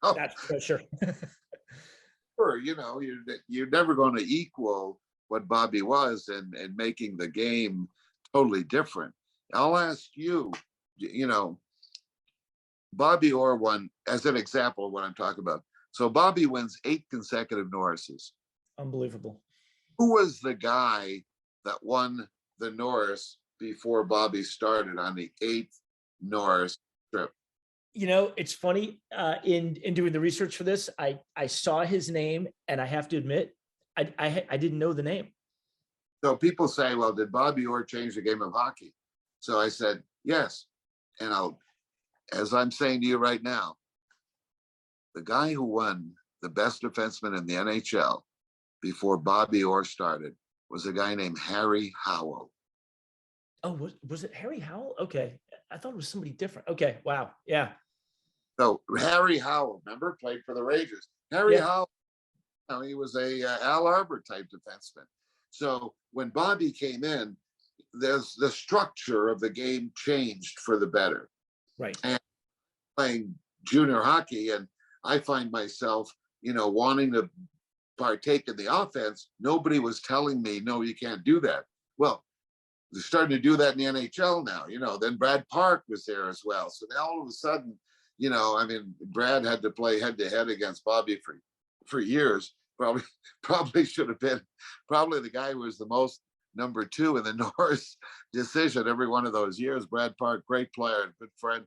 That's for sure. Sure, you're never going to equal what Bobby was and making the game totally different. I'll ask you, Bobby Orr won, as an example of what I'm talking about. So Bobby wins 8 consecutive Norrises. Unbelievable. Who was the guy that won the Norris before Bobby started on the 8th Norris trip? It's funny, in doing the research for this, I saw his name, and I have to admit, I didn't know the name. So people say, well, did Bobby Orr change the game of hockey? So I said, yes. And as I'm saying to you right now, the guy who won the best defenseman in the NHL before Bobby Orr started was a guy named Harry Howell. Oh, was it Harry Howell? Okay. I thought it was somebody different. Okay. Wow. Yeah. So Harry Howell, remember, played for the Rangers. Harry Howell, he was a Al Arbor type defenseman. So when Bobby came in, the structure of the game changed for the better. Right. And playing junior hockey, and I find myself, wanting to partake in the offense. Nobody was telling me, no, you can't do that. Well, they're starting to do that in the NHL now. Then Brad Park was there as well. So now all of a sudden, Brad had to play head to head against Bobby for years. Probably should have been the guy who was the most number 2 in the Norris decision every one of those years. Brad Park, great player and good friend.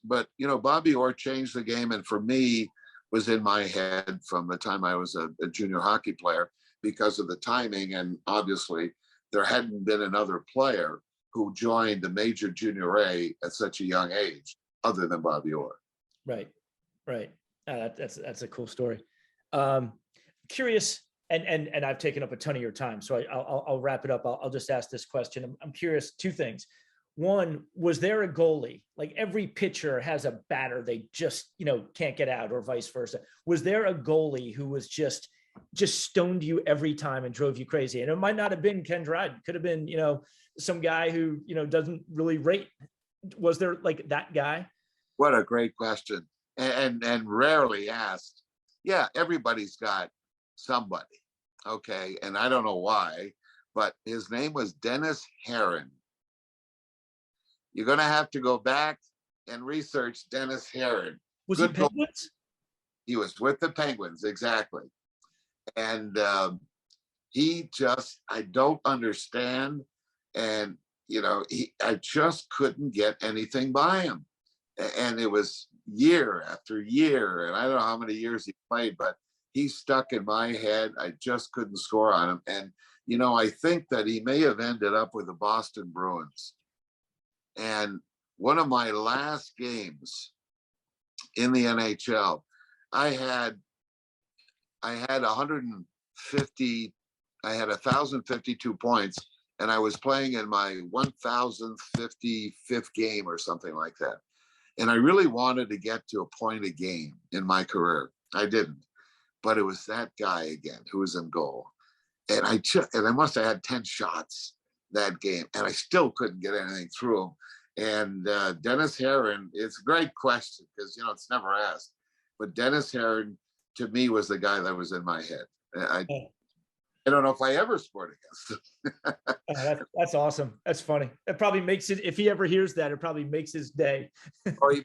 But Bobby Orr changed the game, and for me, was in my head from the time I was a junior hockey player because of the timing, and obviously there hadn't been another player who joined the major junior A at such a young age other than Bobby Orr. Right. That's a cool story. Curious, and I've taken up a ton of your time, so I'll wrap it up. I'll just ask this question. I'm curious, 2 things. One, was there a goalie? Like every pitcher has a batter they just, can't get out, or vice versa. Was there a goalie who was just stoned you every time and drove you crazy? And it might not have been Ken Dryden. Could have been, some guy who, doesn't really rate. Was there like that guy? What a great question. And rarely asked. Yeah, everybody's got somebody. Okay. And I don't know why, but his name was Dennis Herron. You're going to have to go back and research Dennis Herron. Was he Penguins? He was with the Penguins, exactly. And I don't understand. And, I just couldn't get anything by him. And it was year after year. And I don't know how many years he played, but he stuck in my head. I just couldn't score on him. And, I think that he may have ended up with the Boston Bruins. And one of my last games in the NHL, I had 1,052 points, and I was playing in my 1,055th game or something like that. And I really wanted to get to a point a game in my career. I didn't, but it was that guy again who was in goal. And I must have had 10 shots that game, and I still couldn't get anything through him. And Dennis Herron, it's a great question because, it's never asked. But Dennis Herron, to me, was the guy that was in my head. I don't know if I ever scored against him. That's awesome. That's funny. That probably makes it, if he ever hears that, it probably makes his day. Or I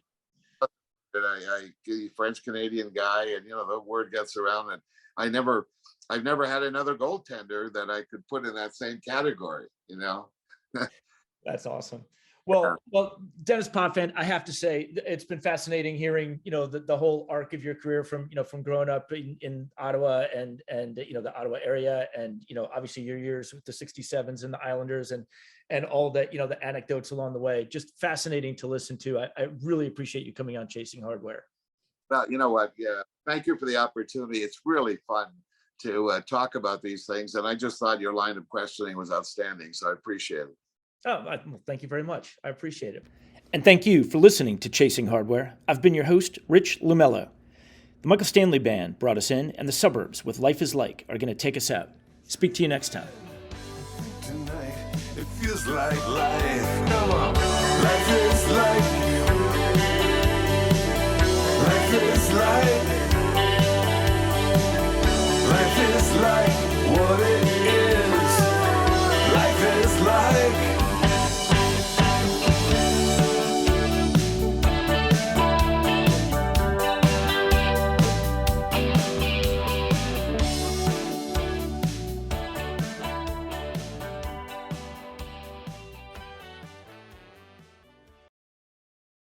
French-Canadian guy, and, the word gets around. And I've never had another goaltender that I could put in that same category, That's awesome. Well, Denis Potvin, I have to say it's been fascinating hearing, the whole arc of your career from growing up in Ottawa and the Ottawa area, and, obviously your years with the 67s and the Islanders and all that, the anecdotes along the way. Just fascinating to listen to. I really appreciate you coming on Chasing Hardware. Well, you know what? Yeah. Thank you for the opportunity. It's really fun to talk about these things. And I just thought your line of questioning was outstanding. So I appreciate it. Oh, well, thank you very much. I appreciate it. And thank you for listening to Chasing Hardware. I've been your host, Rich Lumello. The Michael Stanley Band brought us in, and the Suburbs with Life is Like are going to take us out. Speak to you next time. Tonight, it feels like life. Come on. Life is like